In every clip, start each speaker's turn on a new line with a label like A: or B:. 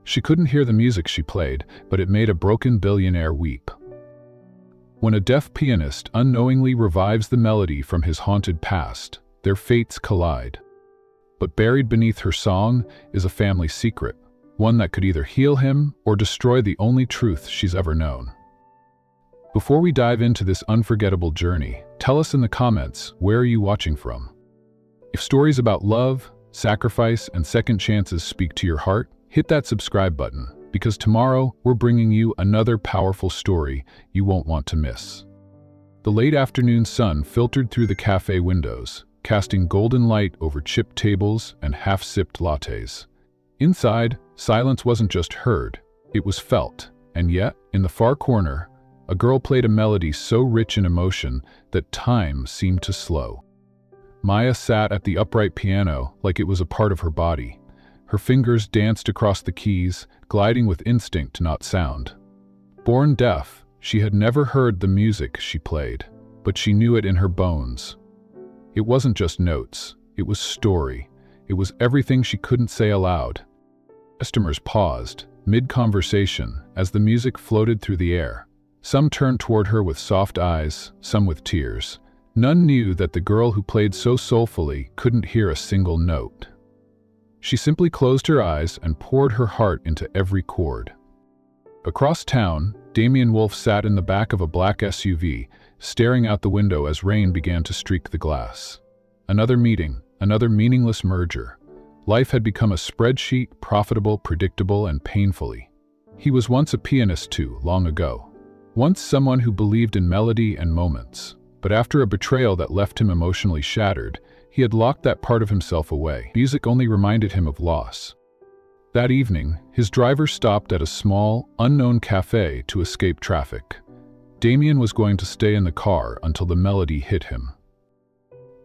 A: She couldn't hear the music she played, but it made a broken billionaire weep. When a deaf pianist unknowingly revives the melody from his haunted past, their fates collide. But buried beneath her song is a family secret, one that could either heal him or destroy the only truth she's ever known. Before we dive into this unforgettable journey, tell us in the comments, where are you watching from? If stories about love, sacrifice, and second chances speak to your heart, hit that subscribe button, because tomorrow we're bringing you another powerful story you won't want to miss. The late afternoon sun filtered through the cafe windows, casting golden light over chipped tables and half-sipped lattes. Inside, silence wasn't just heard, it was felt, and yet, in the far corner, a girl played a melody so rich in emotion that time seemed to slow. Maya sat at the upright piano like it was a part of her body. Her fingers danced across the keys, gliding with instinct, not sound. Born deaf, she had never heard the music she played, but she knew it in her bones. It wasn't just notes, it was story. It was everything she couldn't say aloud. Customers paused, mid-conversation, as the music floated through the air. Some turned toward her with soft eyes, some with tears. None knew that the girl who played so soulfully couldn't hear a single note. She simply closed her eyes and poured her heart into every chord. Across town, Damien Wolfe sat in the back of a black SUV, staring out the window as rain began to streak the glass. Another meeting, another meaningless merger. Life had become a spreadsheet, profitable, predictable, and painfully. He was once a pianist too, long ago. Once someone who believed in melody and moments. But after a betrayal that left him emotionally shattered, he had locked that part of himself away. Music only reminded him of loss. That evening, his driver stopped at a small, unknown cafe to escape traffic. Damien was going to stay in the car until the melody hit him.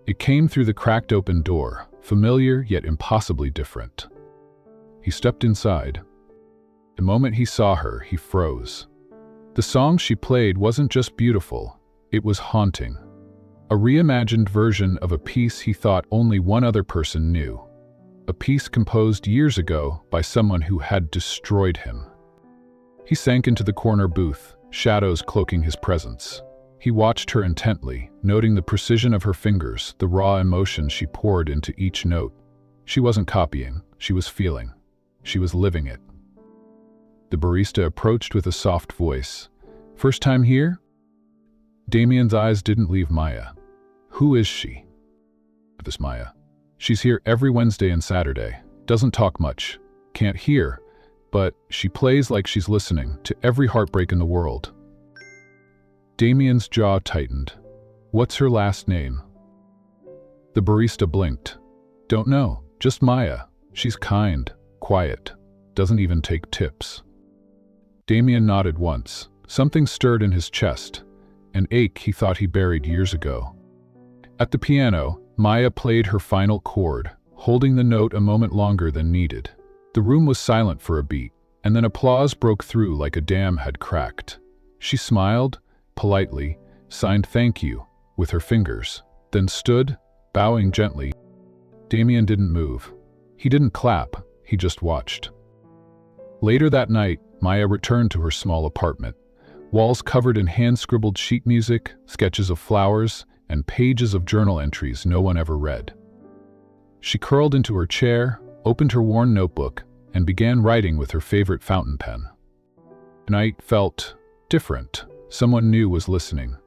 A: It came through the cracked open door, familiar yet impossibly different. He stepped inside. The moment he saw her, he froze. The song she played wasn't just beautiful, it was haunting. A reimagined version of a piece he thought only one other person knew. A piece composed years ago by someone who had destroyed him. He sank into the corner booth, shadows cloaking his presence. He watched her intently, noting the precision of her fingers, the raw emotion she poured into each note. She wasn't copying, she was feeling. She was living it. The barista approached with a soft voice. "First time here?" Damien's eyes didn't leave Maya. "Who is she?" "This Maya. She's here every Wednesday and Saturday. Doesn't talk much. Can't hear, but she plays like she's listening to every heartbreak in the world." Damien's jaw tightened. "What's her last name?" The barista blinked. "Don't know, just Maya. She's kind, quiet, doesn't even take tips." Damien nodded once. Something stirred in his chest, an ache he thought he buried years ago. At the piano, Maya played her final chord, holding the note a moment longer than needed. The room was silent for a beat, and then applause broke through like a dam had cracked. She smiled, politely, signed "thank you" with her fingers, then stood, bowing gently. Damien didn't move. He didn't clap, he just watched. Later that night, Maya returned to her small apartment. Walls covered in hand-scribbled sheet music, sketches of flowers, and pages of journal entries no one ever read. She curled into her chair, opened her worn notebook, and began writing with her favorite fountain pen. The night felt different. Someone new was listening.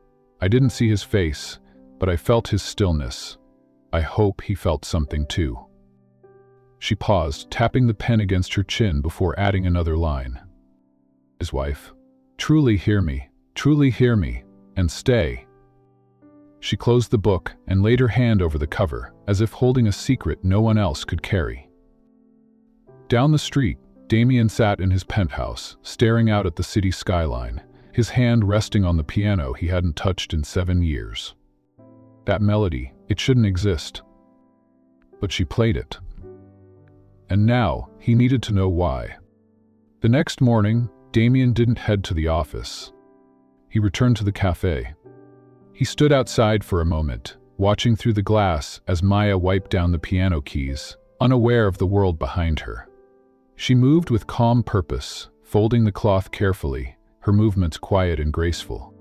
A: I didn't see his face, but I felt his stillness. I hope he felt something too. She paused, tapping the pen against her chin before adding another line. His wife. Truly hear me, and stay. She closed the book and laid her hand over the cover, as if holding a secret no one else could carry. Down the street, Damien sat in his penthouse, staring out at the city skyline, his hand resting on the piano he hadn't touched in 7 years. That melody, it shouldn't exist. But she played it. And now, he needed to know why. The next morning, Damien didn't head to the office. He returned to the cafe. He stood outside for a moment, watching through the glass as Maya wiped down the piano keys, unaware of the world behind her. She moved with calm purpose, folding the cloth carefully, her movements quiet and graceful.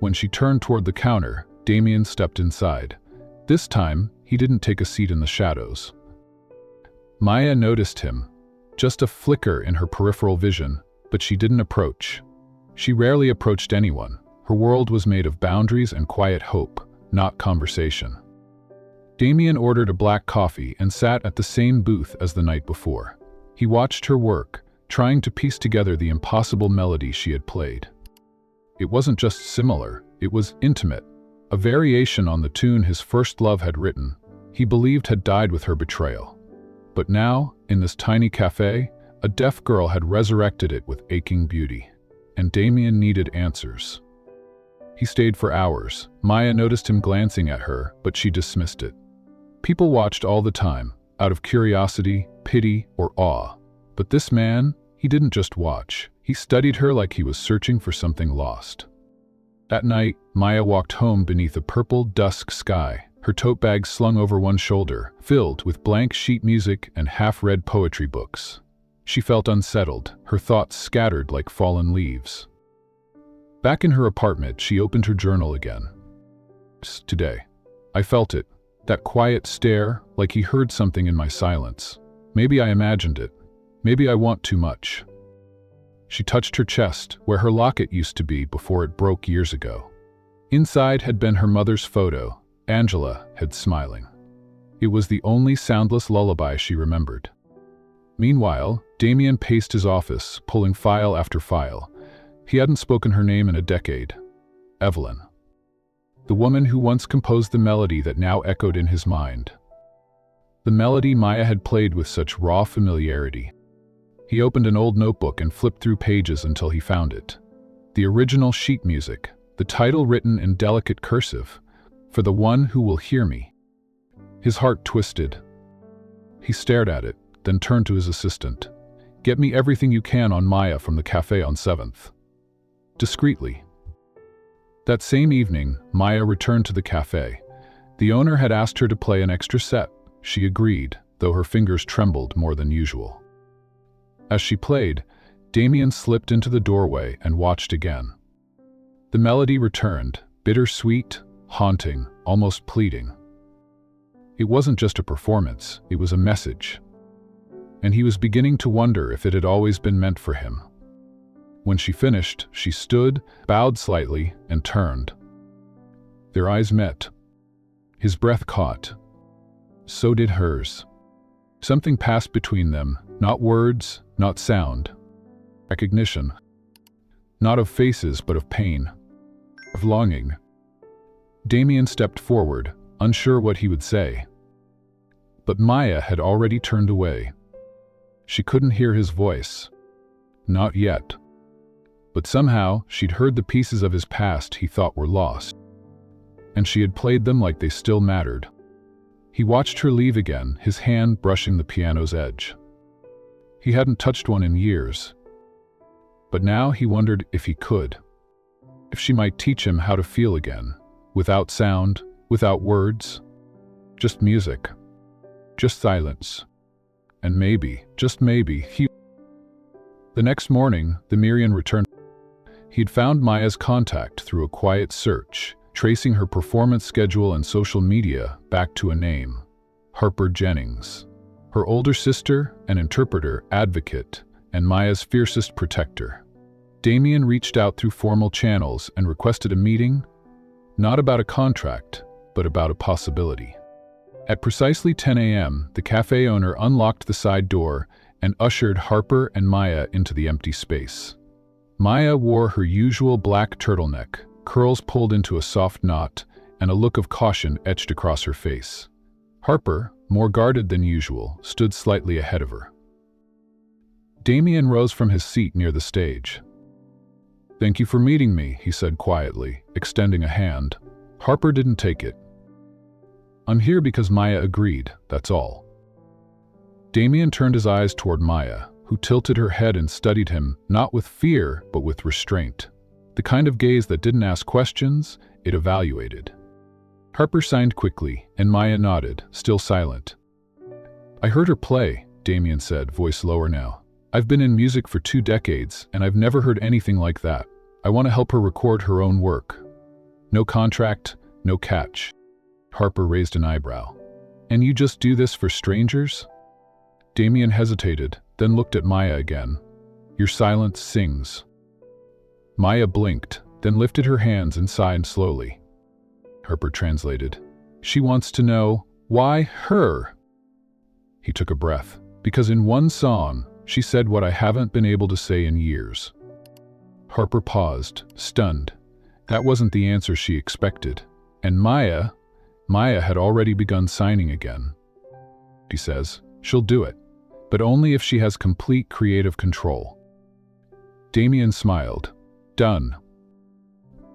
A: When she turned toward the counter, Damien stepped inside. This time, he didn't take a seat in the shadows. Maya noticed him, just a flicker in her peripheral vision, but she didn't approach. She rarely approached anyone. Her world was made of boundaries and quiet hope, not conversation. Damien ordered a black coffee and sat at the same booth as the night before. He watched her work, trying to piece together the impossible melody she had played. It wasn't just similar, it was intimate, a variation on the tune his first love had written, he believed had died with her betrayal. But now, in this tiny cafe, a deaf girl had resurrected it with aching beauty, and Damien needed answers. He stayed for hours. Maya noticed him glancing at her, but she dismissed it. People watched all the time, out of curiosity, pity, or awe. But this man, he didn't just watch. He studied her like he was searching for something lost. That night, Maya walked home beneath a purple dusk sky, her tote bag slung over one shoulder, filled with blank sheet music and half-read poetry books. She felt unsettled, her thoughts scattered like fallen leaves. Back in her apartment, she opened her journal again. Today. I felt it. That quiet stare, like he heard something in my silence. Maybe I imagined it. Maybe I want too much. She touched her chest, where her locket used to be before it broke years ago. Inside had been her mother's photo, Angela, head smiling. It was the only soundless lullaby she remembered. Meanwhile, Damien paced his office, pulling file after file. He hadn't spoken her name in a decade. Evelyn. The woman who once composed the melody that now echoed in his mind. The melody Maya had played with such raw familiarity. He opened an old notebook and flipped through pages until he found it. The original sheet music, the title written in delicate cursive, "For the One Who Will Hear Me." His heart twisted. He stared at it, then turned to his assistant. "Get me everything you can on Maya from the cafe on 7th. Discreetly. That same evening, Maya returned to the cafe. The owner had asked her to play an extra set. She agreed, though her fingers trembled more than usual. As she played, Damien slipped into the doorway and watched again. The melody returned, bittersweet, haunting, almost pleading. It wasn't just a performance, it was a message. And he was beginning to wonder if it had always been meant for him. When she finished, she stood, bowed slightly, and turned. Their eyes met. His breath caught. So did hers. Something passed between them, not words, not sound. Recognition. Not of faces, but of pain. Of longing. Damien stepped forward, unsure what he would say. But Maya had already turned away. She couldn't hear his voice. Not yet. But somehow, she'd heard the pieces of his past he thought were lost. And she had played them like they still mattered. He watched her leave again, his hand brushing the piano's edge. He hadn't touched one in years. But now he wondered if he could. If she might teach him how to feel again, without sound, without words. Just music. Just silence. And maybe, just maybe, The next morning, Damien returned. He'd found Maya's contact through a quiet search, tracing her performance schedule and social media back to a name, Harper Jennings. Her older sister, an interpreter, advocate, and Maya's fiercest protector. Damien reached out through formal channels and requested a meeting, not about a contract, but about a possibility. At precisely 10 a.m., the cafe owner unlocked the side door and ushered Harper and Maya into the empty space. Maya wore her usual black turtleneck, curls pulled into a soft knot, and a look of caution etched across her face. Harper, more guarded than usual, stood slightly ahead of her. Damien rose from his seat near the stage. "Thank you for meeting me," he said quietly, extending a hand. Harper didn't take it. "I'm here because Maya agreed, that's all." Damien turned his eyes toward Maya, who tilted her head and studied him, not with fear, but with restraint. The kind of gaze that didn't ask questions, it evaluated. Harper signed quickly, and Maya nodded, still silent. "I heard her play," Damien said, voice lower now. I've been in music for 2 decades, and I've never heard anything like that. I want to help her record her own work. No contract, no catch. Harper raised an eyebrow. And you just do this for strangers? Damien hesitated, then looked at Maya again. Your silence sings. Maya blinked, then lifted her hands and sighed slowly. Harper translated. She wants to know, why her? He took a breath. Because in one song, she said what I haven't been able to say in years. Harper paused, stunned. That wasn't the answer she expected. And Maya had already begun signing again. She says, she'll do it, but only if she has complete creative control. Damien smiled. Done.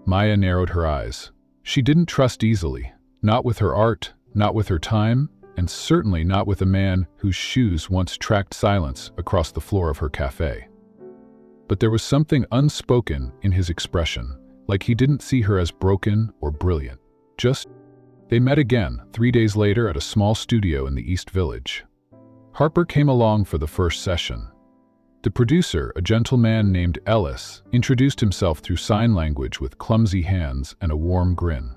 A: Maya narrowed her eyes. She didn't trust easily, not with her art, not with her time, and certainly not with a man whose shoes once tracked silence across the floor of her cafe. But there was something unspoken in his expression, like he didn't see her as broken or brilliant. They met again 3 days later at a small studio in the East Village. Harper came along for the first session. The producer, a gentleman named Ellis, introduced himself through sign language with clumsy hands and a warm grin.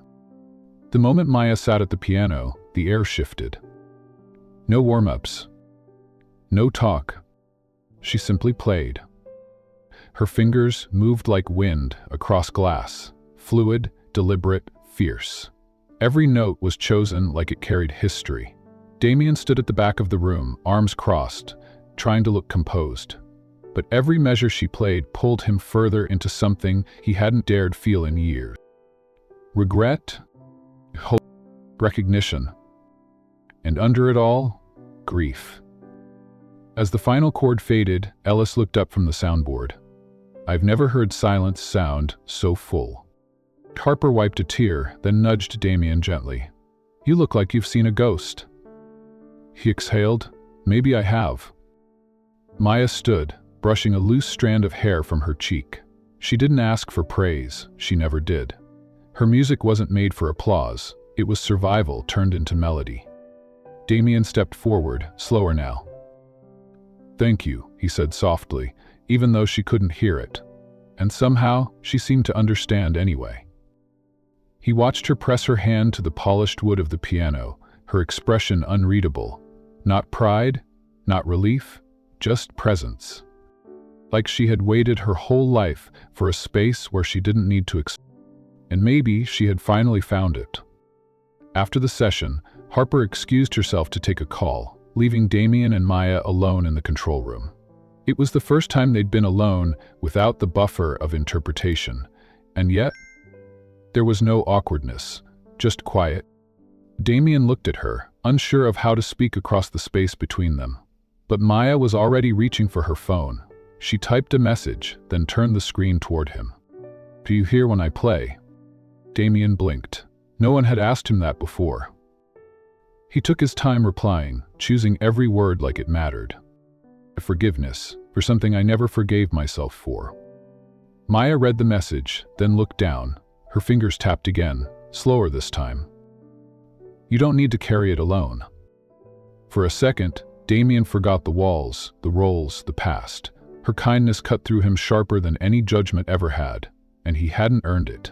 A: The moment Maya sat at the piano, the air shifted. No warm-ups. No talk. She simply played. Her fingers moved like wind across glass, fluid, deliberate, fierce. Every note was chosen like it carried history. Damien stood at the back of the room, arms crossed, trying to look composed. But every measure she played pulled him further into something he hadn't dared feel in years. Regret, hope, recognition. And under it all, grief. As the final chord faded, Ellis looked up from the soundboard. I've never heard silence sound so full. Harper wiped a tear, then nudged Damien gently. You look like you've seen a ghost. He exhaled. Maybe I have. Maya stood, brushing a loose strand of hair from her cheek. She didn't ask for praise. She never did. Her music wasn't made for applause. It was survival turned into melody. Damien stepped forward, slower now. Thank you, he said softly, even though she couldn't hear it. And somehow, she seemed to understand anyway. He watched her press her hand to the polished wood of the piano, her expression unreadable. Not pride, not relief, just presence. Like she had waited her whole life for a space where she didn't need to and maybe she had finally found it. After the session, Harper excused herself to take a call, leaving Damien and Maya alone in the control room. It was the first time they'd been alone without the buffer of interpretation, and yet, there was no awkwardness, just quiet. Damien looked at her, unsure of how to speak across the space between them. But Maya was already reaching for her phone. She typed a message, then turned the screen toward him. Do you hear when I play? Damien blinked. No one had asked him that before. He took his time replying, choosing every word like it mattered. Forgiveness, for something I never forgave myself for. Maya read the message, then looked down. Her fingers tapped again, slower this time. You don't need to carry it alone. For a second, Damien forgot the walls, the roles, the past. Her kindness cut through him sharper than any judgment ever had, and he hadn't earned it.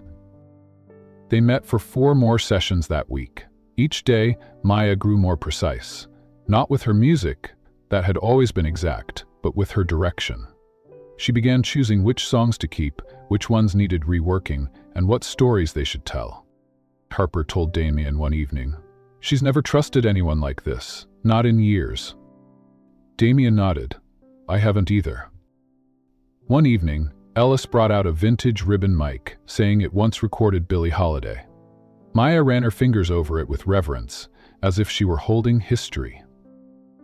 A: They met for 4 more sessions that week. Each day, Maya grew more precise. Not with her music, that had always been exact, but with her direction. She began choosing which songs to keep, which ones needed reworking, and what stories they should tell. Harper told Damien one evening. She's never trusted anyone like this, not in years. Damien nodded. I haven't either. One evening, Ellis brought out a vintage ribbon mic, saying it once recorded Billie Holiday. Maya ran her fingers over it with reverence, as if she were holding history.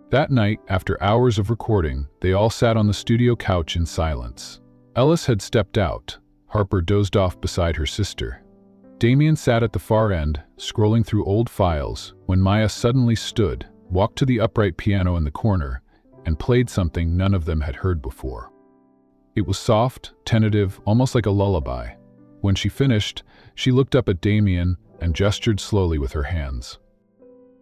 A: That night, after hours of recording, they all sat on the studio couch in silence. Ellis had stepped out. Harper dozed off beside her sister. Damien sat at the far end, scrolling through old files, when Maya suddenly stood, walked to the upright piano in the corner, and played something none of them had heard before. It was soft, tentative, almost like a lullaby. When she finished, she looked up at Damien and gestured slowly with her hands.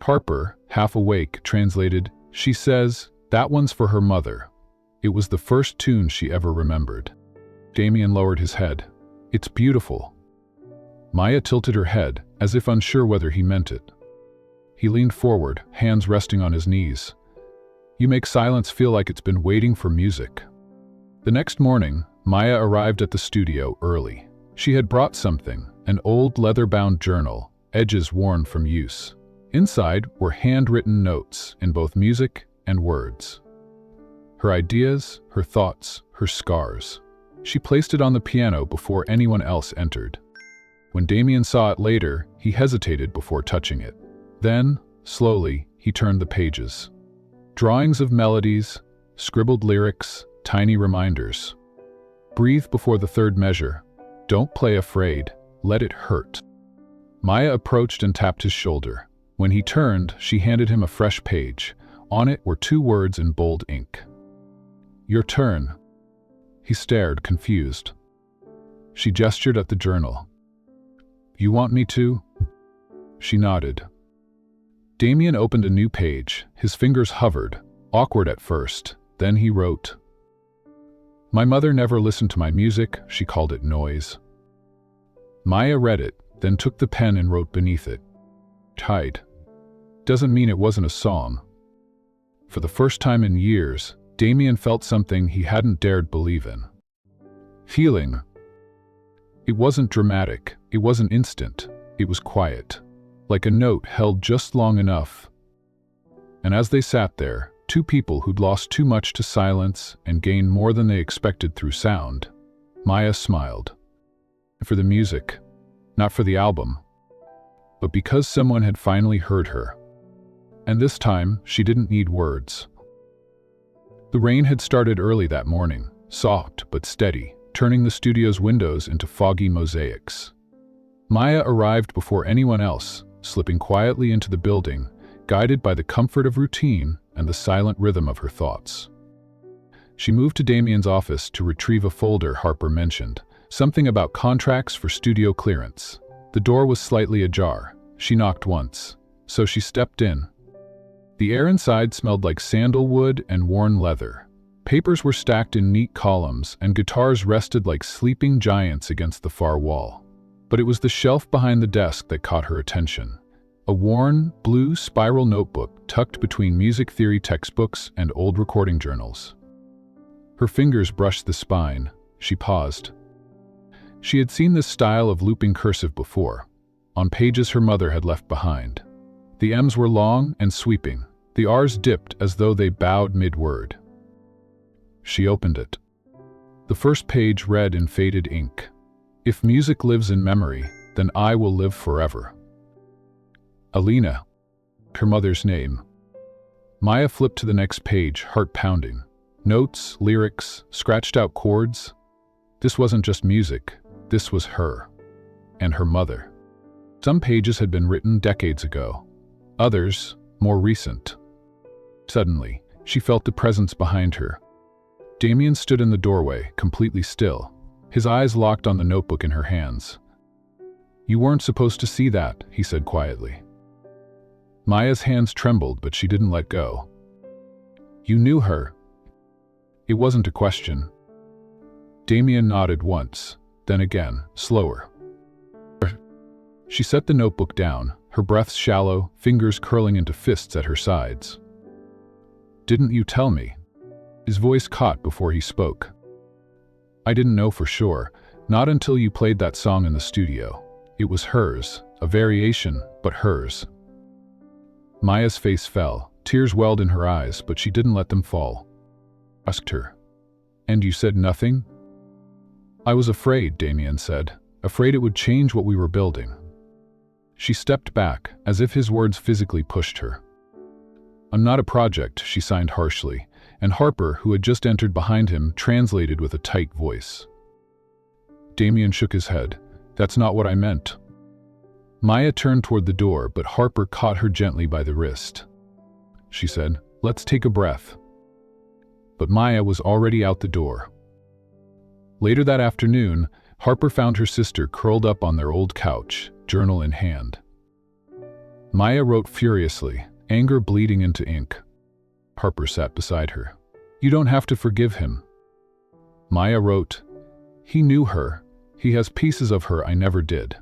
A: Harper, half awake, translated, She says, that one's for her mother. It was the first tune she ever remembered. Damien lowered his head. "It's beautiful." Maya tilted her head, as if unsure whether he meant it. He leaned forward, hands resting on his knees. "You make silence feel like it's been waiting for music." The next morning, Maya arrived at the studio early. She had brought something, an old leather-bound journal, edges worn from use. Inside were handwritten notes in both music and words. Her ideas, her thoughts, her scars. She placed it on the piano before anyone else entered. When Damien saw it later, he hesitated before touching it. Then, slowly, he turned the pages. Drawings of melodies, scribbled lyrics, tiny reminders. "Breathe before the third measure. Don't play afraid. Let it hurt." Maya approached and tapped his shoulder. When he turned, she handed him a fresh page. On it were 2 words in bold ink. "Your turn." He stared, confused. She gestured at the journal. "You want me to?" She nodded. Damien opened a new page. His fingers hovered, awkward at first. Then he wrote, "My mother never listened to my music, she called it noise." Maya read it, then took the pen and wrote beneath it, "Tide." Doesn't mean it wasn't a song. For the first time in years, Damien felt something he hadn't dared believe in. Feeling. It wasn't dramatic, it wasn't instant, it was quiet, like a note held just long enough. And as they sat there, 2 people who'd lost too much to silence and gained more than they expected through sound, Maya smiled. For the music, not for the album, but because someone had finally heard her. And this time, she didn't need words. The rain had started early that morning, soft but steady, turning the studio's windows into foggy mosaics. Maya arrived before anyone else, slipping quietly into the building, guided by the comfort of routine and the silent rhythm of her thoughts. She moved to Damien's office to retrieve a folder Harper mentioned, something about contracts for studio clearance. The door was slightly ajar. She knocked once, so she stepped in. The air inside smelled like sandalwood and worn leather. Papers were stacked in neat columns, and guitars rested like sleeping giants against the far wall. But it was the shelf behind the desk that caught her attention. A worn, blue spiral notebook tucked between music theory textbooks and old recording journals. Her fingers brushed the spine. She paused. She had seen this style of looping cursive before, on pages her mother had left behind. The M's were long and sweeping. The R's dipped as though they bowed mid-word. She opened it. The first page read in faded ink, "If music lives in memory, then I will live forever." Alina, her mother's name. Maya flipped to the next page, heart pounding. Notes, lyrics, scratched out chords. This wasn't just music, this was her. And her mother. Some pages had been written decades ago. Others, more recent. Suddenly, she felt the presence behind her. Damien stood in the doorway, completely still, his eyes locked on the notebook in her hands. "You weren't supposed to see that," he said quietly. Maya's hands trembled, but she didn't let go. "You knew her." It wasn't a question. Damien nodded once, then again, slower. She set the notebook down, her breath shallow, fingers curling into fists at her sides. "Didn't you tell me?" His voice caught before he spoke. "I didn't know for sure, not until you played that song in the studio. It was hers, a variation, but hers." Maya's face fell, tears welled in her eyes, but she didn't let them fall. Asked her, "And you said nothing?" "I was afraid," Damien said, "afraid it would change what we were building." She stepped back, as if his words physically pushed her. "I'm not a project," she signed harshly, and Harper, who had just entered behind him, translated with a tight voice. Damien shook his head. "That's not what I meant." Maya turned toward the door, but Harper caught her gently by the wrist. She said, "Let's take a breath." But Maya was already out the door. Later that afternoon, Harper found her sister curled up on their old couch, journal in hand. Maya wrote furiously, anger bleeding into ink. Harper sat beside her. You don't have to forgive him. Maya wrote, "He knew her. He has pieces of her I never did."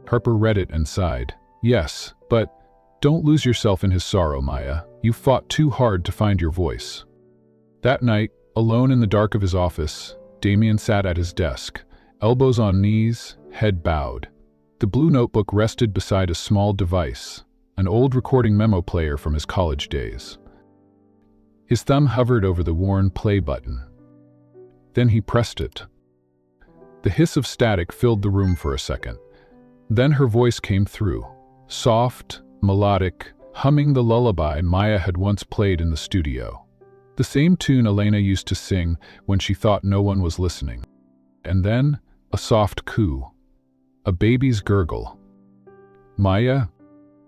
A: Harper read it and sighed. "Yes, but don't lose yourself in his sorrow, Maya. You fought too hard to find your voice." That night, alone in the dark of his office, Damien sat at his desk, elbows on knees, head bowed. The blue notebook rested beside a small device, an old recording memo player from his college days. His thumb hovered over the worn play button. Then he pressed it. The hiss of static filled the room for a second. Then her voice came through, soft, melodic, humming the lullaby Maya had once played in the studio. The same tune Elena used to sing when she thought no one was listening. And then, a soft coo. A baby's gurgle. "Maya?"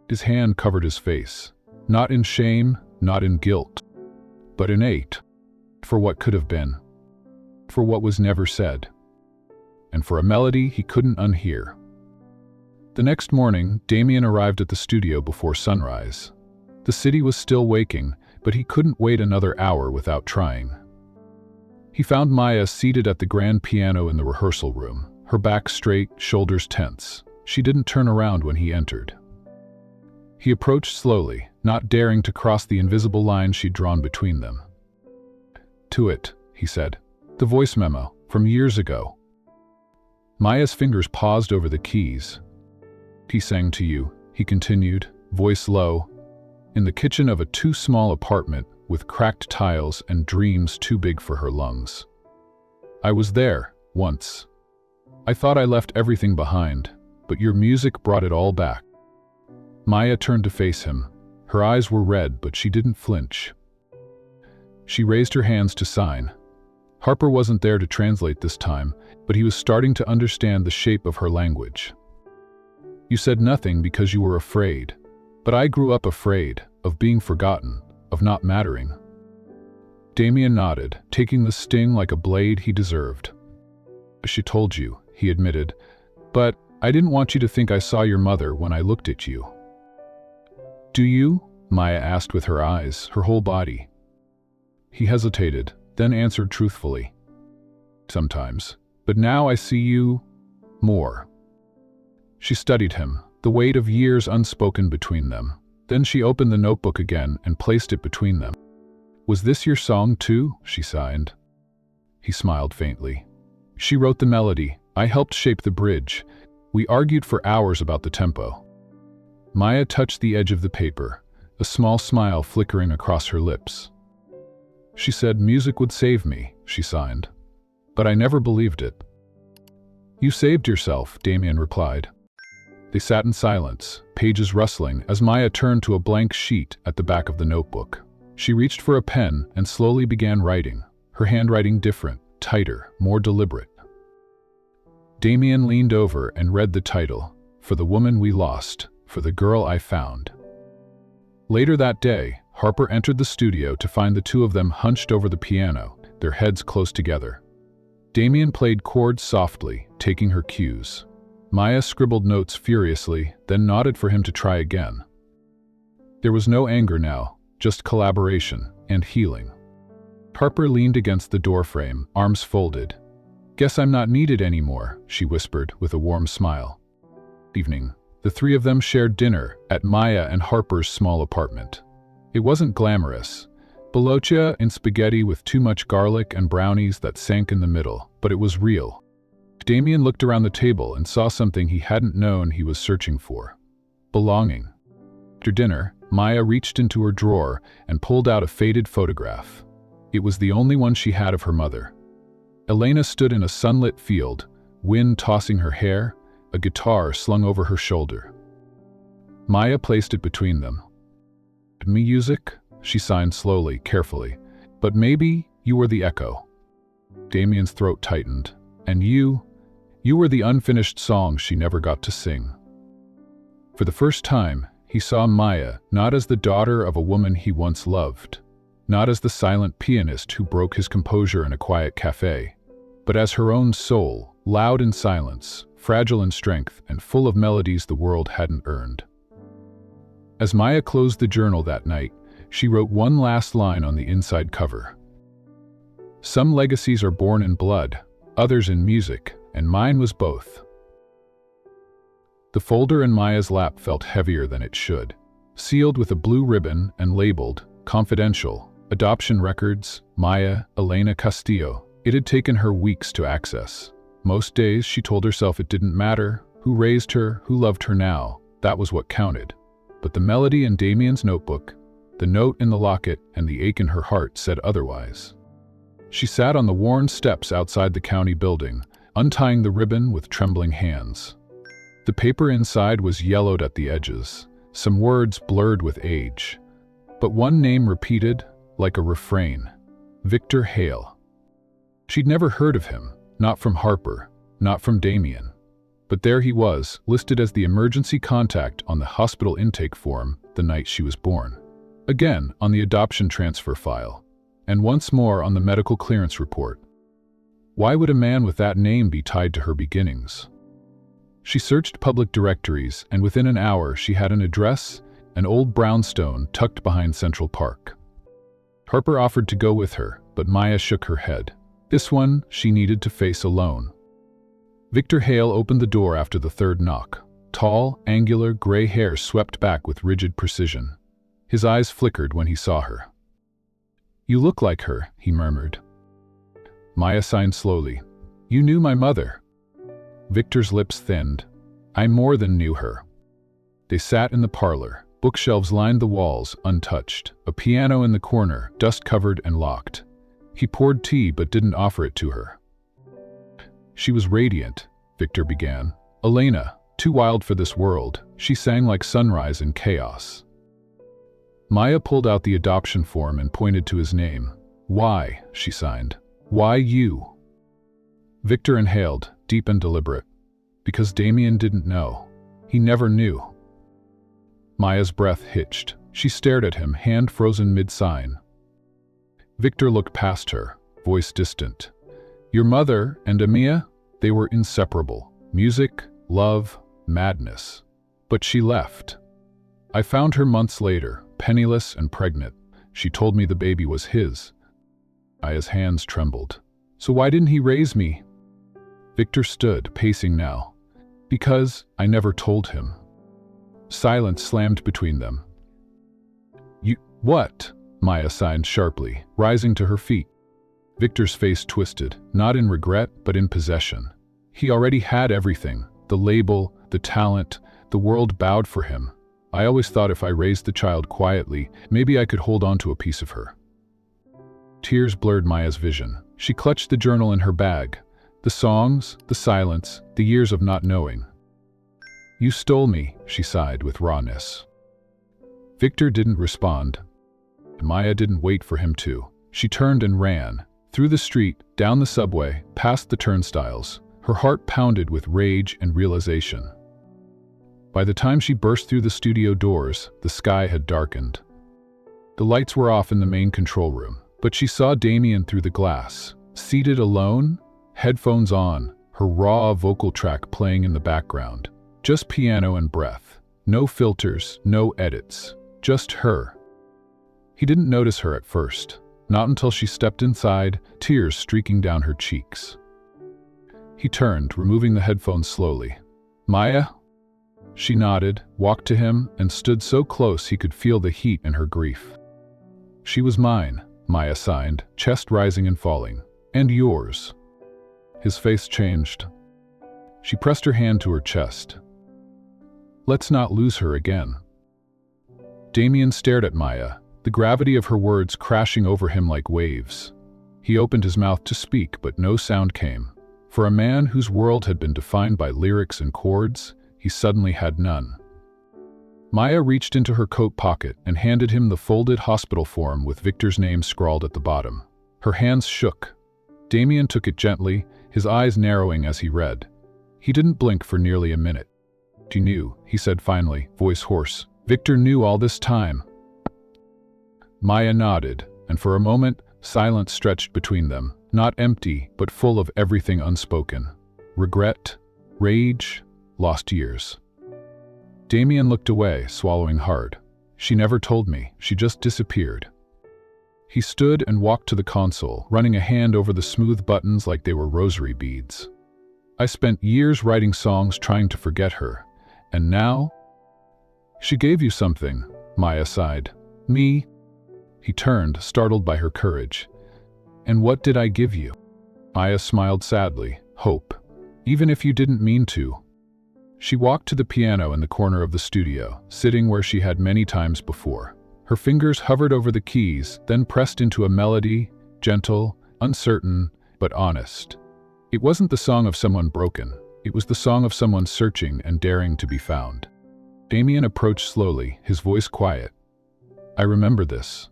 A: His hand covered his face. Not in shame, not in guilt, but in ache. For what could have been. For what was never said. And for a melody he couldn't unhear. The next morning, Damien arrived at the studio before sunrise. The city was still waking, but he couldn't wait another hour without trying. He found Maya seated at the grand piano in the rehearsal room, her back straight, shoulders tense. She didn't turn around when he entered. He approached slowly, not daring to cross the invisible line she'd drawn between them. "To it," he said. "The voice memo, from years ago." Maya's fingers paused over the keys. "He sang to you," he continued, voice low, "in the kitchen of a too small apartment with cracked tiles and dreams too big for her lungs. I was there, once. I thought I left everything behind, but your music brought it all back." Maya turned to face him. Her eyes were red, but she didn't flinch. She raised her hands to sign. Harper wasn't there to translate this time, but he was starting to understand the shape of her language. "You said nothing because you were afraid. But I grew up afraid, of being forgotten, of not mattering." Damien nodded, taking the sting like a blade he deserved. "She told you," he admitted, "but I didn't want you to think I saw your mother when I looked at you." "Do you?" Maya asked with her eyes, her whole body. He hesitated, then answered truthfully. "Sometimes, but now I see you more." She studied him, the weight of years unspoken between them. Then she opened the notebook again and placed it between them. "Was this your song too?" she sighed. He smiled faintly. "She wrote the melody. I helped shape the bridge. We argued for hours about the tempo." Maya touched the edge of the paper, a small smile flickering across her lips. "She said music would save me," she signed. "But I never believed it." "You saved yourself," Damien replied. They sat in silence, pages rustling, as Maya turned to a blank sheet at the back of the notebook. She reached for a pen and slowly began writing, her handwriting different, tighter, more deliberate. Damien leaned over and read the title, "For the Woman We Lost, for the Girl I Found." Later that day, Harper entered the studio to find the two of them hunched over the piano, their heads close together. Damien played chords softly, taking her cues. Maya scribbled notes furiously, then nodded for him to try again. There was no anger now, just collaboration and healing. Harper leaned against the doorframe, arms folded. "Guess I'm not needed anymore," she whispered with a warm smile. Evening, the three of them shared dinner at Maya and Harper's small apartment. It wasn't glamorous. Bologna and spaghetti with too much garlic and brownies that sank in the middle, but it was real. Damien looked around the table and saw something he hadn't known he was searching for. Belonging. After dinner, Maya reached into her drawer and pulled out a faded photograph. It was the only one she had of her mother. Elena stood in a sunlit field, wind tossing her hair, a guitar slung over her shoulder. Maya placed it between them. "Music?" she signed slowly, carefully. "But maybe you were the echo." Damien's throat tightened. "And you were the unfinished song she never got to sing." For the first time, he saw Maya not as the daughter of a woman he once loved, not as the silent pianist who broke his composure in a quiet cafe, but as her own soul, loud in silence, fragile in strength, and full of melodies the world hadn't earned. As Maya closed the journal that night, she wrote one last line on the inside cover. Some legacies are born in blood, others in music, and mine was both. The folder in Maya's lap felt heavier than it should. Sealed with a blue ribbon and labeled, "Confidential, Adoption Records, Maya Elena Castillo." It had taken her weeks to access. Most days she told herself it didn't matter who raised her, who loved her now. That was what counted. But the melody in Damien's notebook, the note in the locket, and the ache in her heart said otherwise. She sat on the worn steps outside the county building, untying the ribbon with trembling hands. The paper inside was yellowed at the edges, some words blurred with age. But one name repeated, like a refrain: Victor Hale. She'd never heard of him, not from Harper, not from Damien. But there he was, listed as the emergency contact on the hospital intake form the night she was born. Again on the adoption transfer file, and once more on the medical clearance report. Why would a man with that name be tied to her beginnings? She searched public directories, and within an hour she had an address, an old brownstone tucked behind Central Park. Harper offered to go with her, but Maya shook her head. This one she needed to face alone. Victor Hale opened the door after the third knock. Tall, angular, gray hair swept back with rigid precision. His eyes flickered when he saw her. "You look like her," he murmured. Maya signed slowly. "You knew my mother." Victor's lips thinned. "I more than knew her." They sat in the parlor. Bookshelves lined the walls, untouched. A piano in the corner, dust-covered and locked. He poured tea but didn't offer it to her. She was radiant, Victor began. "Elena, too wild for this world." She sang like sunrise in chaos. Maya pulled out the adoption form and pointed to his name. "Why?" she signed. "Why you?" Victor inhaled, deep and deliberate. "Because Damien didn't know. He never knew." Maya's breath hitched. She stared at him, hand frozen mid-sign. Victor looked past her, voice distant. "Your mother and Amia, they were inseparable. Music, love, madness. But she left. I found her months later, penniless and pregnant. She told me the baby was his." Maya's hands trembled. "So why didn't he raise me?" Victor stood, pacing now. "Because I never told him." Silence slammed between them. "You, what?" Maya signed sharply, rising to her feet. Victor's face twisted, not in regret, but in possession. He already had everything, the label, the talent, the world bowed for him. "I always thought if I raised the child quietly, maybe I could hold on to a piece of her." Tears blurred Maya's vision. She clutched the journal in her bag. The songs, the silence, the years of not knowing. "You stole me," she sighed with rawness. Victor didn't respond. Maya didn't wait for him to. She turned and ran. Through the street, down the subway, past the turnstiles. Her heart pounded with rage and realization. By the time she burst through the studio doors, the sky had darkened. The lights were off in the main control room, but she saw Damien through the glass, seated alone, headphones on, her raw vocal track playing in the background. Just piano and breath. No filters, no edits. Just her. He didn't notice her at first, not until she stepped inside, tears streaking down her cheeks. He turned, removing the headphones slowly. "Maya?" She nodded, walked to him, and stood so close he could feel the heat in her grief. "She was mine," Maya signed, chest rising and falling. "And yours." His face changed. She pressed her hand to her chest. "Let's not lose her again." Damien stared at Maya, the gravity of her words crashing over him like waves. He opened his mouth to speak, but no sound came. For a man whose world had been defined by lyrics and chords, he suddenly had none. Maya reached into her coat pocket and handed him the folded hospital form with Victor's name scrawled at the bottom. Her hands shook. Damien took it gently, his eyes narrowing as he read. He didn't blink for nearly a minute. "She knew," he said finally, voice hoarse. "Victor knew all this time." Maya nodded, and for a moment, silence stretched between them, not empty, but full of everything unspoken. Regret, rage, lost years. Damien looked away, swallowing hard. "She never told me, she just disappeared." He stood and walked to the console, running a hand over the smooth buttons like they were rosary beads. I spent years writing songs trying to forget her, and now? She gave you something, Maya sighed. Me? He turned, startled by her courage. And what did I give you? Maya smiled sadly. Hope. Even if you didn't mean to. She walked to the piano in the corner of the studio, sitting where she had many times before. Her fingers hovered over the keys, then pressed into a melody, gentle, uncertain, but honest. It wasn't the song of someone broken. It was the song of someone searching and daring to be found. Damien approached slowly, his voice quiet. I remember this.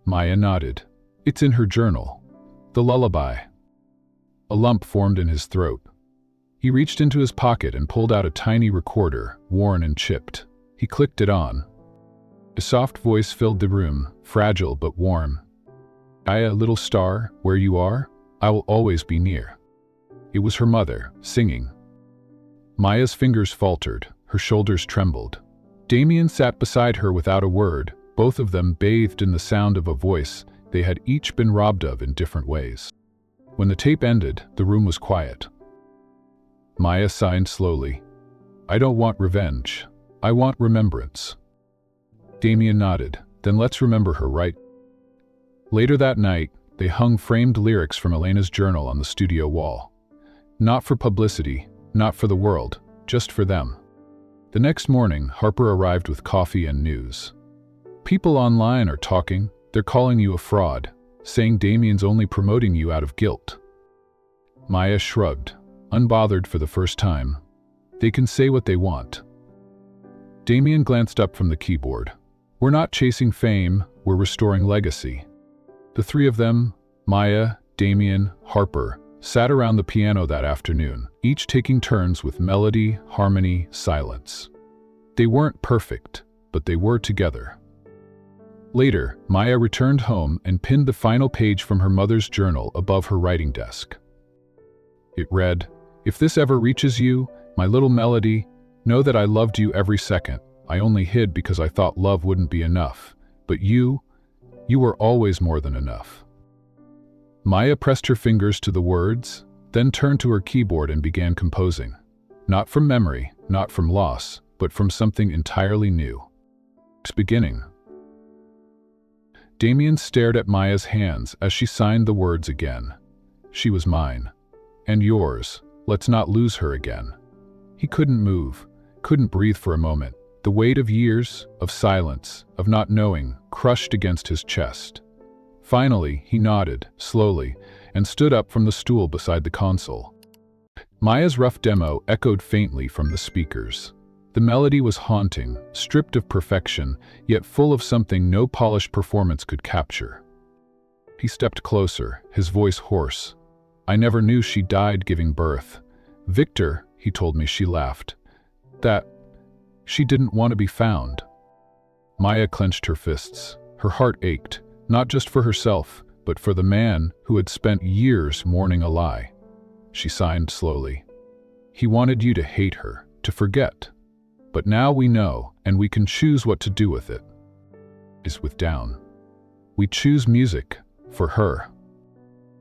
A: Maya nodded. It's in her journal. The lullaby. A lump formed in his throat. He reached into his pocket and pulled out a tiny recorder, worn and chipped. He clicked it on. A soft voice filled the room, fragile but warm. Maya, little star, where you are, I will always be near. It was her mother, singing. Maya's fingers faltered, her shoulders trembled. Damien sat beside her without a word, both of them bathed in the sound of a voice they had each been robbed of in different ways. When the tape ended, the room was quiet. Maya sighed slowly. I don't want revenge. I want remembrance. Damien nodded. Then let's remember her, right? Later that night, they hung framed lyrics from Elena's journal on the studio wall. Not for publicity, not for the world, just for them. The next morning, Harper arrived with coffee and news. People online are talking. They're calling you a fraud, saying Damien's only promoting you out of guilt. Maya shrugged, unbothered for the first time. They can say what they want. Damien glanced up from the keyboard. We're not chasing fame, we're restoring legacy. The three of them, Maya, Damien, Harper, sat around the piano that afternoon, each taking turns with melody, harmony, silence. They weren't perfect, but they were together. Later, Maya returned home and pinned the final page from her mother's journal above her writing desk. It read, If this ever reaches you, my little melody, know that I loved you every second. I only hid because I thought love wouldn't be enough. But you were always more than enough. Maya pressed her fingers to the words, then turned to her keyboard and began composing. Not from memory, not from loss, but from something entirely new. It's beginning. Damien stared at Maya's hands as she signed the words again. She was mine. And yours. Let's not lose her again. He couldn't move, couldn't breathe for a moment. The weight of years, of silence, of not knowing, crushed against his chest. Finally, he nodded, slowly, and stood up from the stool beside the console. Maya's rough demo echoed faintly from the speakers. The melody was haunting, stripped of perfection, yet full of something no polished performance could capture. He stepped closer, his voice hoarse. I never knew she died giving birth. Victor, he told me, she laughed. That she didn't want to be found. Maya clenched her fists. Her heart ached, not just for herself, but for the man who had spent years mourning a lie. She sighed slowly. He wanted you to hate her, to forget. But now we know, and we can choose what to do with it. Is with down. We choose music, for her.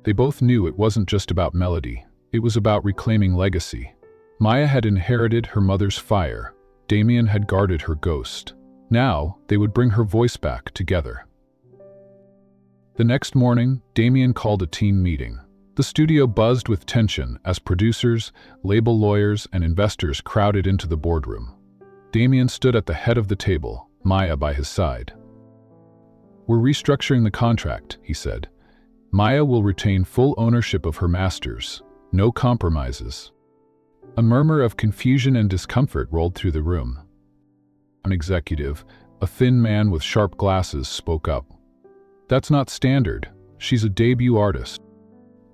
A: They both knew it wasn't just about melody, it was about reclaiming legacy. Maya had inherited her mother's fire, Damien had guarded her ghost. Now, they would bring her voice back together. The next morning, Damien called a team meeting. The studio buzzed with tension as producers, label lawyers, and investors crowded into the boardroom. Damien stood at the head of the table, Maya by his side. We're restructuring the contract, he said. Maya will retain full ownership of her masters. No compromises. A murmur of confusion and discomfort rolled through the room. An executive, a thin man with sharp glasses, spoke up. That's not standard. She's a debut artist.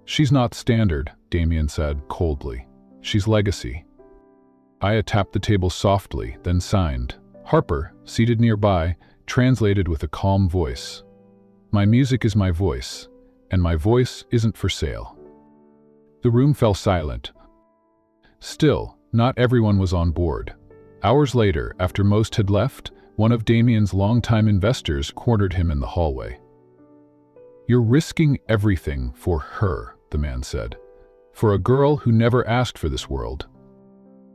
A: She's not standard, Damien said coldly. She's legacy. Maya tapped the table softly, then signed. Harper, seated nearby, translated with a calm voice. My music is my voice, and my voice isn't for sale. The room fell silent. Still, not everyone was on board. Hours later, after most had left, one of Damien's longtime investors cornered him in the hallway. "You're risking everything for her," the man said. "For a girl who never asked for this world."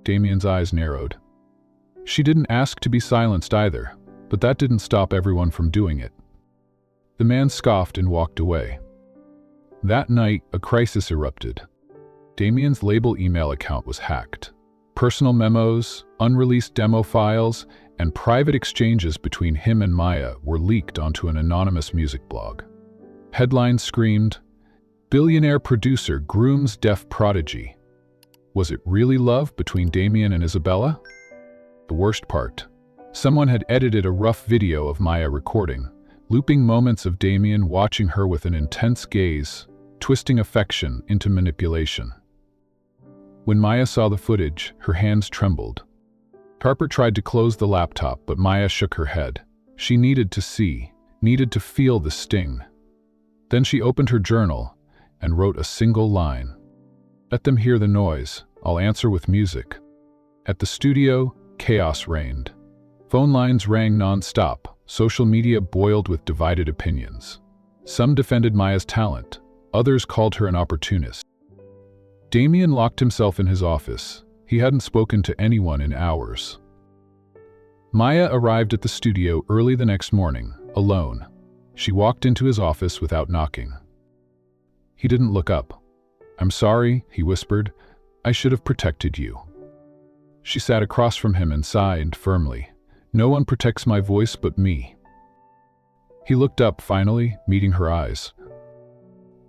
A: Damien's eyes narrowed. She didn't ask to be silenced either, but that didn't stop everyone from doing it. The man scoffed and walked away. That night, a crisis erupted. Damien's label email account was hacked. Personal memos, unreleased demo files, and private exchanges between him and Maya were leaked onto an anonymous music blog. Headlines screamed, "Billionaire producer grooms deaf prodigy." Was it really love between Damien and Isabella? The worst part, someone had edited a rough video of Maya recording, looping moments of Damien watching her with an intense gaze, twisting affection into manipulation. When Maya saw the footage, her hands trembled. Harper tried to close the laptop, but Maya shook her head. She needed to see, needed to feel the sting. Then she opened her journal and wrote a single line. "Let them hear the noise. I'll answer with music." At the studio, chaos reigned. Phone lines rang non-stop. Social media boiled with divided opinions. Some defended Maya's talent. Others called her an opportunist. Damien locked himself in his office. He hadn't spoken to anyone in hours. Maya arrived at the studio early the next morning, alone. She walked into his office without knocking. He didn't look up. "I'm sorry," he whispered. "I should have protected you." She sat across from him and sighed firmly. "No one protects my voice but me." He looked up finally, meeting her eyes.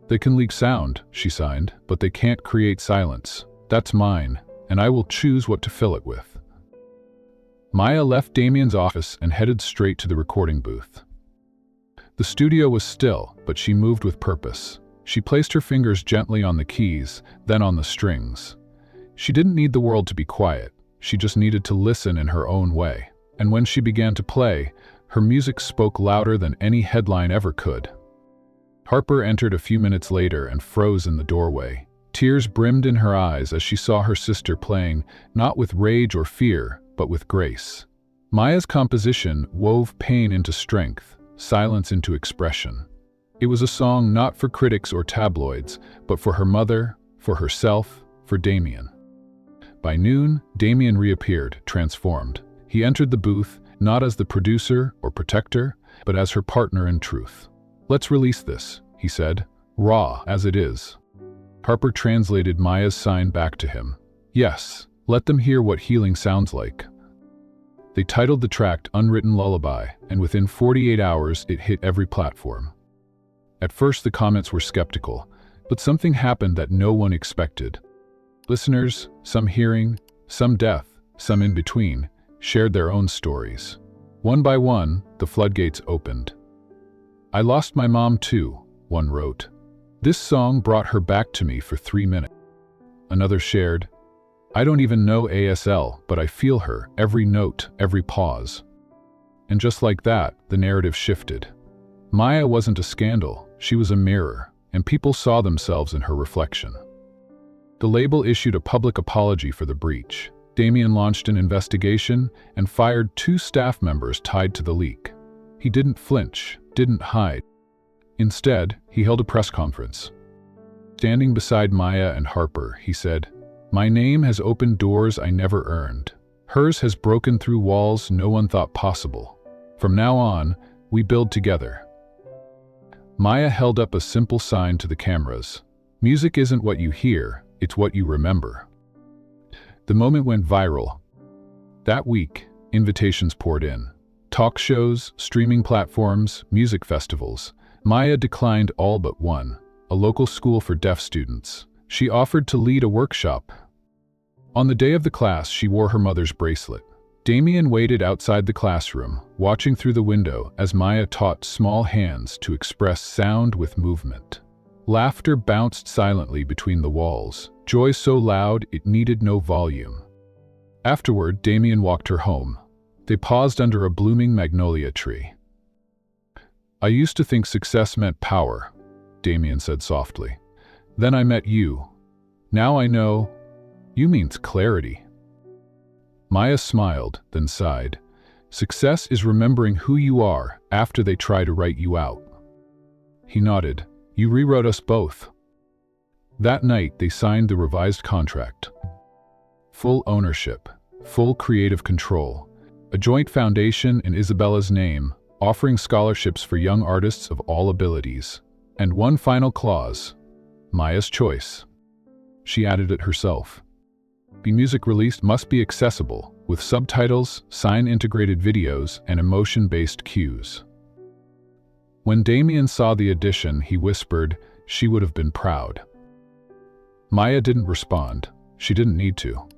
A: "They can leak sound," she signed, "but they can't create silence. That's mine, and I will choose what to fill it with." Maya left Damien's office and headed straight to the recording booth. The studio was still, but she moved with purpose. She placed her fingers gently on the keys, then on the strings. She didn't need the world to be quiet. She just needed to listen in her own way. And when she began to play, her music spoke louder than any headline ever could. Harper entered a few minutes later and froze in the doorway. Tears brimmed in her eyes as she saw her sister playing, not with rage or fear, but with grace. Maya's composition wove pain into strength, silence into expression. It was a song not for critics or tabloids, but for her mother, for herself, for Damien. By noon, Damien reappeared, transformed. He entered the booth, not as the producer or protector, but as her partner in truth. "Let's release this," he said, "raw as it is." Harper translated Maya's sign back to him. "Yes, let them hear what healing sounds like." They titled the track Unwritten Lullaby, and within 48 hours it hit every platform. At first the comments were skeptical, but something happened that no one expected. Listeners, some hearing, some deaf, some in between, shared their own stories. One by one, the floodgates opened. "I lost my mom too," one wrote. "This song brought her back to me for 3 minutes." Another shared, "I don't even know ASL, but I feel her, every note, every pause." And just like that, the narrative shifted. Maya wasn't a scandal, she was a mirror, and people saw themselves in her reflection. The label issued a public apology for the breach. Damien launched an investigation and fired 2 staff members tied to the leak. He didn't flinch, didn't hide. Instead, he held a press conference. Standing beside Maya and Harper, he said, "My name has opened doors I never earned. Hers has broken through walls no one thought possible. From now on, we build together." Maya held up a simple sign to the cameras. "Music isn't what you hear, it's what you remember." The moment went viral. That week, invitations poured in. Talk shows, streaming platforms, music festivals. Maya declined all but one, a local school for deaf students. She offered to lead a workshop. On the day of the class, she wore her mother's bracelet. Damien waited outside the classroom, watching through the window as Maya taught small hands to express sound with movement. Laughter bounced silently between the walls, joy so loud it needed no volume. Afterward, Damien walked her home. They paused under a blooming magnolia tree. "I used to think success meant power," Damien said softly. "Then I met you. Now I know you means clarity." Maya smiled, then sighed. "Success is remembering who you are after they try to write you out." He nodded. You rewrote us both. That night, they signed the revised contract. Full ownership, full creative control, a joint foundation in Isabella's name, offering scholarships for young artists of all abilities. And one final clause, Maya's choice. She added it herself. The music released must be accessible, with subtitles, sign-integrated videos, and emotion-based cues. When Damien saw the addition, he whispered, she would have been proud. Maya didn't respond. She didn't need to.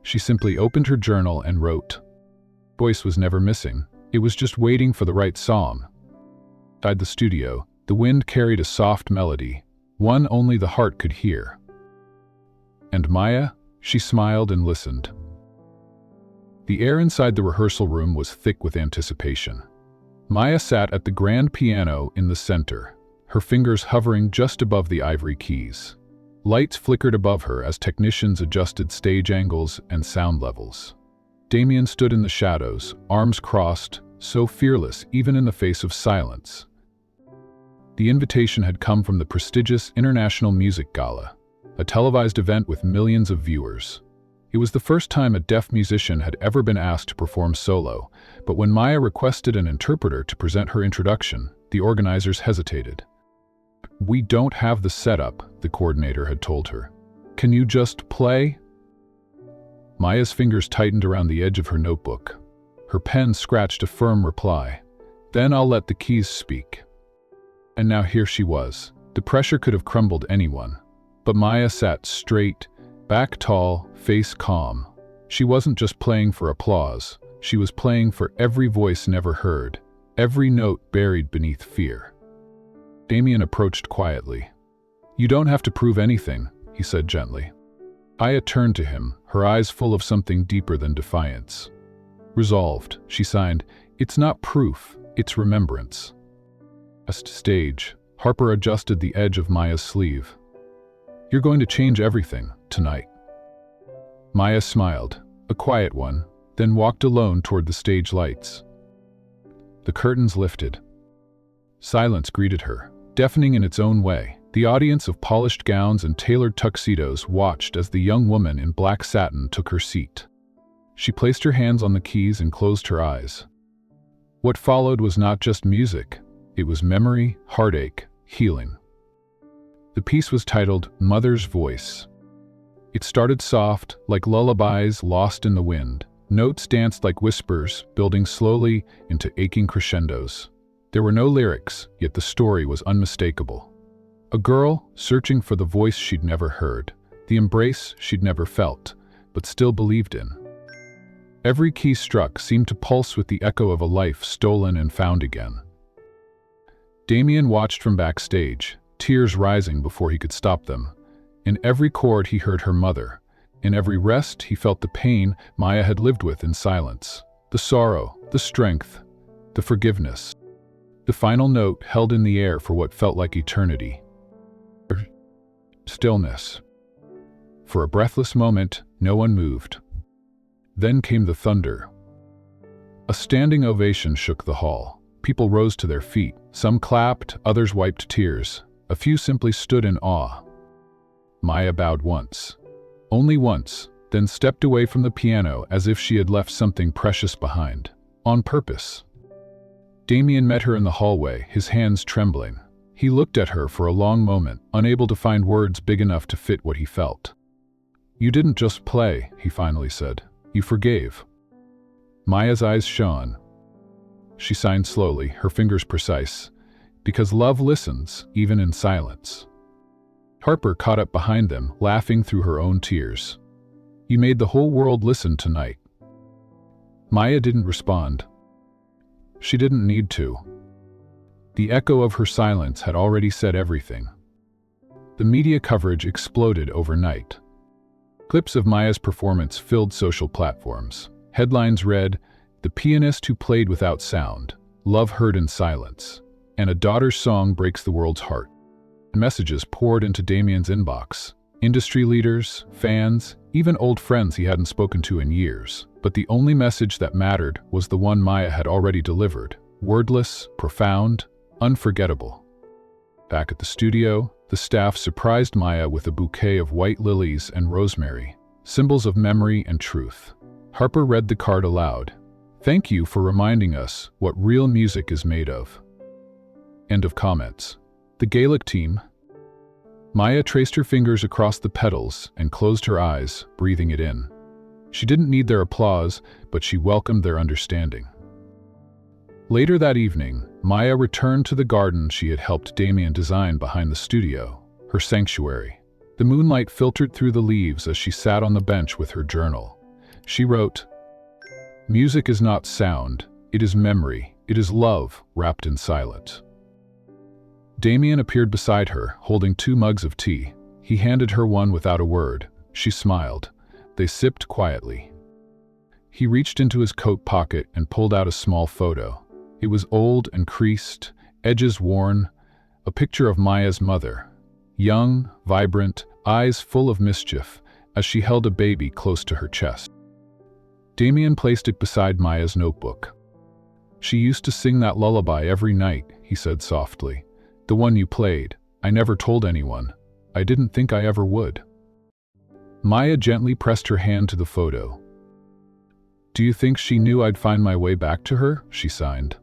A: She simply opened her journal and wrote. Voice was never missing. It was just waiting for the right song. Inside the studio, the wind carried a soft melody, one only the heart could hear. And Maya? She smiled and listened. The air inside the rehearsal room was thick with anticipation. Maya sat at the grand piano in the center, her fingers hovering just above the ivory keys. Lights flickered above her as technicians adjusted stage angles and sound levels. Damien stood in the shadows, arms crossed, so fearless even in the face of silence. The invitation had come from the prestigious International Music Gala, a televised event with millions of viewers. It was the first time a deaf musician had ever been asked to perform solo, but when Maya requested an interpreter to present her introduction, the organizers hesitated. We don't have the setup, the coordinator had told her. Can you just play? Maya's fingers tightened around the edge of her notebook. Her pen scratched a firm reply. Then I'll let the keys speak. And now here she was. The pressure could have crumbled anyone. But Maya sat straight, back tall, face calm. She wasn't just playing for applause. She was playing for every voice never heard, every note buried beneath fear. Damien approached quietly. You don't have to prove anything, he said gently. Maya turned to him, her eyes full of something deeper than defiance. Resolved, she signed, it's not proof, it's remembrance. Stage, Harper adjusted the edge of Maya's sleeve. You're going to change everything, tonight. Maya smiled, a quiet one, then walked alone toward the stage lights. The curtains lifted. Silence greeted her, deafening in its own way. The audience of polished gowns and tailored tuxedos watched as the young woman in black satin took her seat. She placed her hands on the keys and closed her eyes. What followed was not just music, it was memory, heartache, healing. The piece was titled Mother's Voice. It started soft, like lullabies lost in the wind. Notes danced like whispers, building slowly into aching crescendos. There were no lyrics, yet the story was unmistakable. A girl searching for the voice she'd never heard, the embrace she'd never felt, but still believed in. Every key struck seemed to pulse with the echo of a life stolen and found again. Damien watched from backstage, tears rising before he could stop them. In every chord he heard her mother. In every rest he felt the pain Maya had lived with in silence. The sorrow, the strength, the forgiveness. The final note held in the air for what felt like eternity. Stillness. For a breathless moment, no one moved. Then came the thunder. A standing ovation shook the hall. People rose to their feet. Some clapped, others wiped tears. A few simply stood in awe. Maya bowed once. Only once, then stepped away from the piano as if she had left something precious behind. On purpose. Damien met her in the hallway, his hands trembling. He looked at her for a long moment, unable to find words big enough to fit what he felt. You didn't just play, he finally said. You forgave. Maya's eyes shone. She signed slowly, her fingers precise. Because love listens, even in silence. Harper caught up behind them, laughing through her own tears. You made the whole world listen tonight. Maya didn't respond. She didn't need to. The echo of her silence had already said everything. The media coverage exploded overnight. Clips of Maya's performance filled social platforms. Headlines read, "The pianist who played without sound, love heard in silence, and a daughter's song breaks the world's heart." Messages poured into Damien's inbox. Industry leaders, fans, even old friends he hadn't spoken to in years. But the only message that mattered was the one Maya had already delivered. Wordless, profound, unforgettable. Back at the studio, the staff surprised Maya with a bouquet of white lilies and rosemary, symbols of memory and truth. Harper read the card aloud. "Thank you for reminding us what real music is made of." End of comments. The Gaelic team. Maya traced her fingers across the petals and closed her eyes, breathing it in. She didn't need their applause, but she welcomed their understanding. Later that evening, Maya returned to the garden she had helped Damien design behind the studio, her sanctuary. The moonlight filtered through the leaves as she sat on the bench with her journal. She wrote, "Music is not sound, it is memory, it is love wrapped in silence." Damien appeared beside her, holding 2 mugs of tea. He handed her one without a word. She smiled. They sipped quietly. He reached into his coat pocket and pulled out a small photo. It was old and creased, edges worn, a picture of Maya's mother. Young, vibrant, eyes full of mischief, as she held a baby close to her chest. Damien placed it beside Maya's notebook. "She used to sing that lullaby every night," he said softly. "The one you played. I never told anyone. I didn't think I ever would." Maya gently pressed her hand to the photo. "Do you think she knew I'd find my way back to her?" she signed.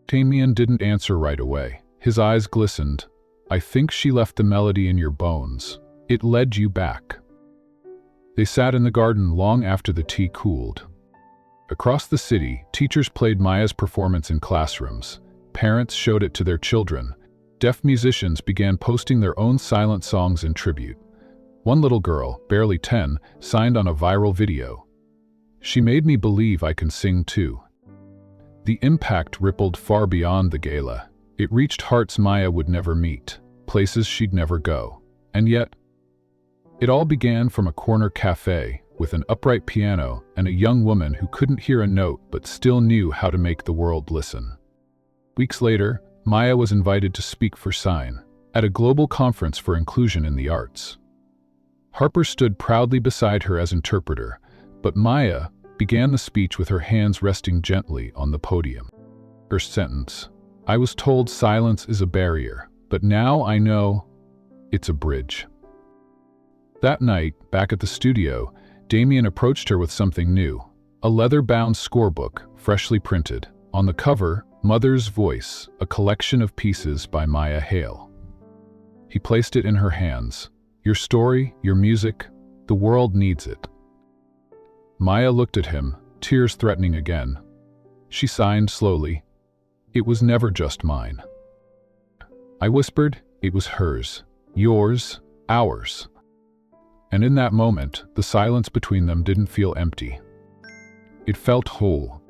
A: Damien didn't answer right away. His eyes glistened. "I think she left the melody in your bones. It led you back." They sat in the garden long after the tea cooled. Across the city, teachers played Maya's performance in classrooms. Parents showed it to their children. Deaf musicians began posting their own silent songs in tribute. One little girl, barely 10, signed on a viral video. "She made me believe I can sing too." The impact rippled far beyond the gala. It reached hearts Maya would never meet, places she'd never go. And yet, it all began from a corner cafe with an upright piano and a young woman who couldn't hear a note but still knew how to make the world listen. Weeks later, Maya was invited to speak for Sign at a global conference for inclusion in the arts. Harper stood proudly beside her as interpreter, but Maya began the speech with her hands resting gently on the podium. First sentence, "I was told silence is a barrier, but now I know it's a bridge." That night, back at the studio, Damien approached her with something new, a leather-bound scorebook, freshly printed. On the cover, Mother's Voice, a collection of pieces by Maya Hale. He placed it in her hands. "Your story, your music, the world needs it." Maya looked at him, tears threatening again. She signed slowly. "It was never just mine." I whispered, "It was hers, yours, ours." And in that moment, the silence between them didn't feel empty. It felt whole,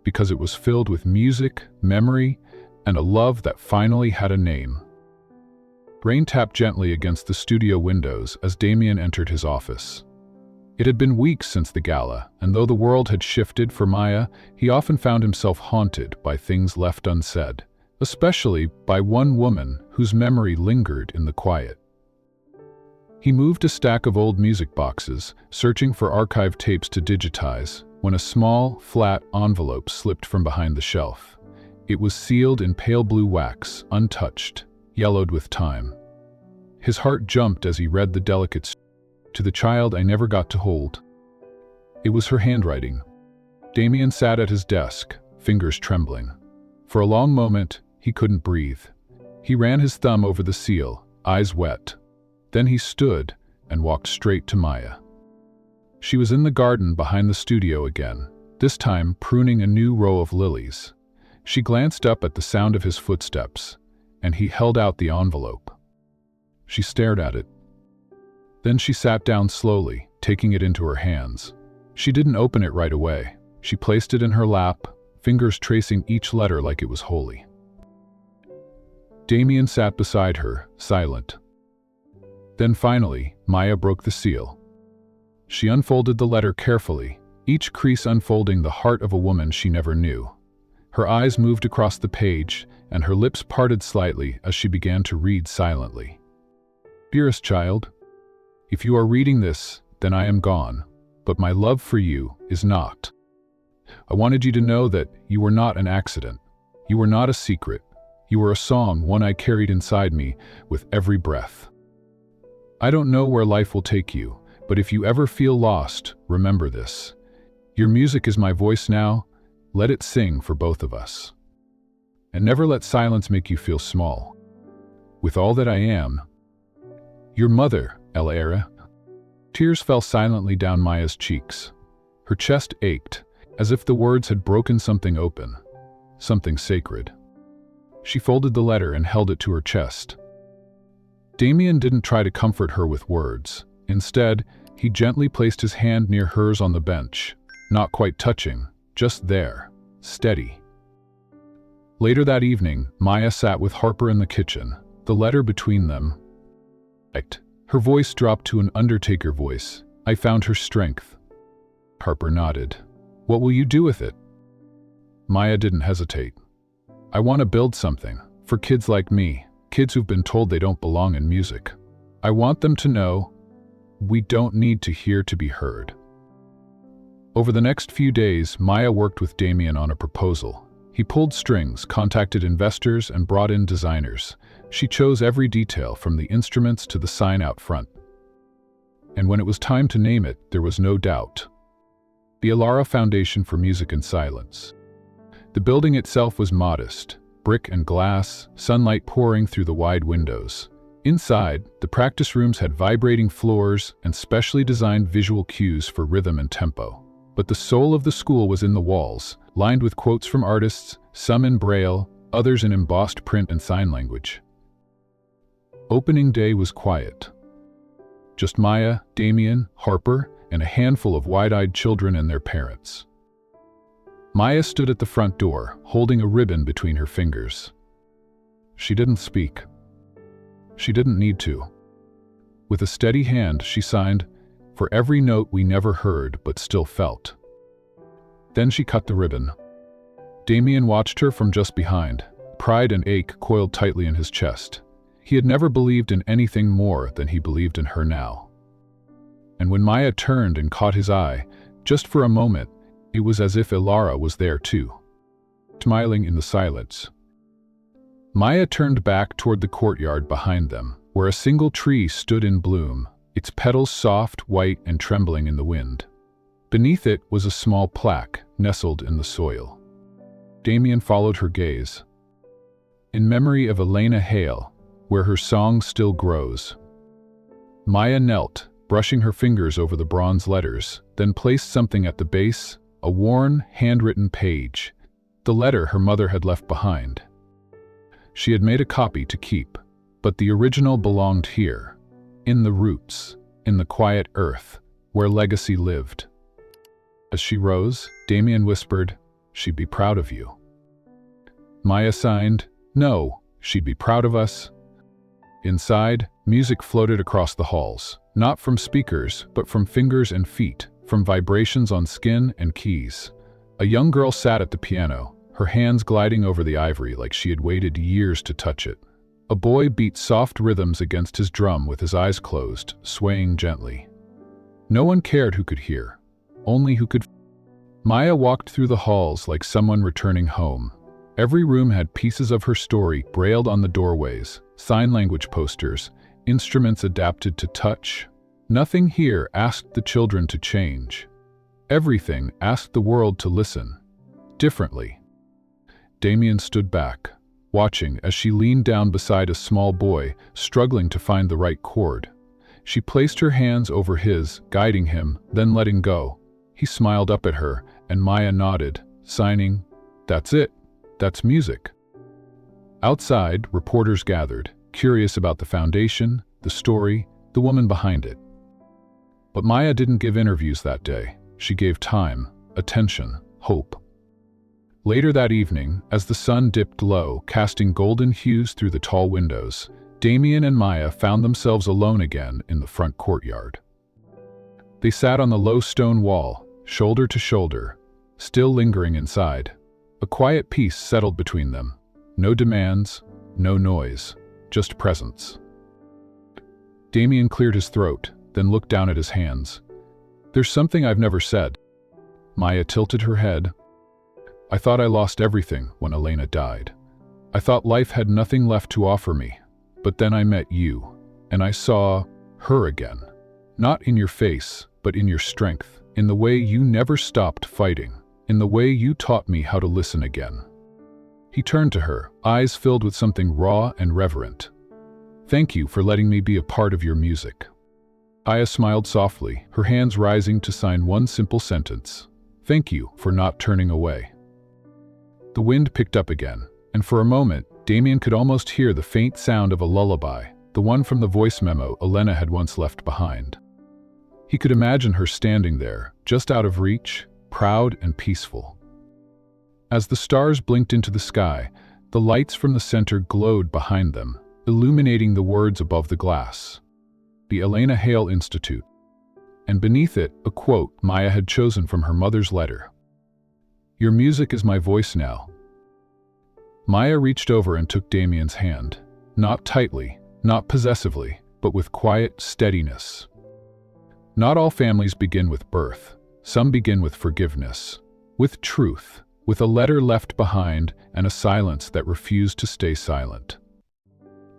A: because it was filled with music, memory, and a love that finally had a name. Rain tapped gently against the studio windows as Damien entered his office. It had been weeks since the gala, and though the world had shifted for Maya, he often found himself haunted by things left unsaid, especially by one woman whose memory lingered in the quiet. He moved a stack of old music boxes, searching for archived tapes to digitize, when a small, flat envelope slipped from behind the shelf. It was sealed in pale blue wax, untouched, yellowed with time. His heart jumped as he read the delicate "To the child I never got to hold." It was her handwriting. Damien sat at his desk, fingers trembling. For a long moment, he couldn't breathe. He ran his thumb over the seal, eyes wet. Then he stood and walked straight to Maya. She was in the garden behind the studio again, this time pruning a new row of lilies. She glanced up at the sound of his footsteps, and he held out the envelope. She stared at it. Then she sat down slowly, taking it into her hands. She didn't open it right away. She placed it in her lap, fingers tracing each letter like it was holy. Damien sat beside her, silent. Then finally, Maya broke the seal. She unfolded the letter carefully, each crease unfolding the heart of a woman she never knew. Her eyes moved across the page, and her lips parted slightly as she began to read silently. "Dearest child, if you are reading this, then I am gone, but my love for you is not. I wanted you to know that you were not an accident. You were not a secret. You were a song, one I carried inside me with every breath. I don't know where life will take you, but if you ever feel lost, remember this. Your music is my voice now. Let it sing for both of us. And never let silence make you feel small. With all that I am, your mother, El Era. Tears fell silently down Maya's cheeks. Her chest ached, as if the words had broken something open, something sacred. She folded the letter and held it to her chest. Damien didn't try to comfort her with words. Instead, he gently placed his hand near hers on the bench, not quite touching, just there, steady. Later that evening, Maya sat with Harper in the kitchen, the letter between them. Her voice dropped to an undertaker voice. I found her strength. Harper nodded. What will you do with it? Maya didn't hesitate. I want to build something, for kids like me, kids who've been told they don't belong in music. I want them to know, we don't need to hear to be heard. Over the next few days, Maya worked with Damien on a proposal. He pulled strings, contacted investors, and brought in designers. She chose every detail, from the instruments to the sign out front. And when it was time to name it, there was no doubt. The Elara Foundation for Music and Silence. The building itself was modest, brick and glass, sunlight pouring through the wide windows. Inside, the practice rooms had vibrating floors and specially designed visual cues for rhythm and tempo. But the soul of the school was in the walls, lined with quotes from artists, some in Braille, others in embossed print and sign language. Opening day was quiet. Just Maya, Damien, Harper, and a handful of wide-eyed children and their parents. Maya stood at the front door, holding a ribbon between her fingers. She didn't speak. She didn't need to. With a steady hand, she signed, "For every note we never heard but still felt." Then she cut the ribbon. Damien watched her from just behind, pride and ache coiled tightly in his chest. He had never believed in anything more than he believed in her now. And when Maya turned and caught his eye, just for a moment, it was as if Elara was there too, smiling in the silence. Maya turned back toward the courtyard behind them, where a single tree stood in bloom, its petals soft, white, and trembling in the wind. Beneath it was a small plaque, nestled in the soil. Damien followed her gaze. In memory of Elena Hale, where her song still grows. Maya knelt, brushing her fingers over the bronze letters, then placed something at the base, a worn, handwritten page, the letter her mother had left behind. She had made a copy to keep, but the original belonged here, in the roots, in the quiet earth, where legacy lived. As she rose, Damien whispered, "She'd be proud of you." Maya signed, "No, she'd be proud of us." Inside, music floated across the halls, not from speakers, but from fingers and feet, from vibrations on skin and keys. A young girl sat at the piano, her hands gliding over the ivory like she had waited years to touch it. A boy beat soft rhythms against his drum with his eyes closed, swaying gently. No one cared who could hear, only who could. Maya walked through the halls like someone returning home. Every room had pieces of her story brailled on the doorways, sign language posters, instruments adapted to touch. Nothing here asked the children to change. Everything asked the world to listen, differently. Damien stood back, watching as she leaned down beside a small boy, struggling to find the right chord. She placed her hands over his, guiding him, then letting go. He smiled up at her, and Maya nodded, signing, "That's it. That's music." Outside, reporters gathered, curious about the foundation, the story, the woman behind it. But Maya didn't give interviews that day. She gave time, attention, hope. Later that evening, as the sun dipped low, casting golden hues through the tall windows, Damien and Maya found themselves alone again in the front courtyard. They sat on the low stone wall, shoulder to shoulder, still lingering inside. A quiet peace settled between them. No demands, no noise, just presence. Damien cleared his throat, then looked down at his hands. "There's something I've never said." Maya tilted her head. "I thought I lost everything when Elena died. I thought life had nothing left to offer me. But then I met you, and I saw her again. Not in your face, but in your strength, in the way you never stopped fighting, in the way you taught me how to listen again." He turned to her, eyes filled with something raw and reverent. "Thank you for letting me be a part of your music." Aya smiled softly, her hands rising to sign one simple sentence. "Thank you for not turning away." The wind picked up again, and for a moment, Damien could almost hear the faint sound of a lullaby, the one from the voice memo Elena had once left behind. He could imagine her standing there, just out of reach, proud and peaceful. As the stars blinked into the sky, the lights from the center glowed behind them, illuminating the words above the glass. The Elena Hale Institute. And beneath it, a quote Maya had chosen from her mother's letter. "Your music is my voice now." Maya reached over and took Damien's hand, not tightly, not possessively, but with quiet steadiness. Not all families begin with birth. Some begin with forgiveness, with truth, with a letter left behind and a silence that refused to stay silent.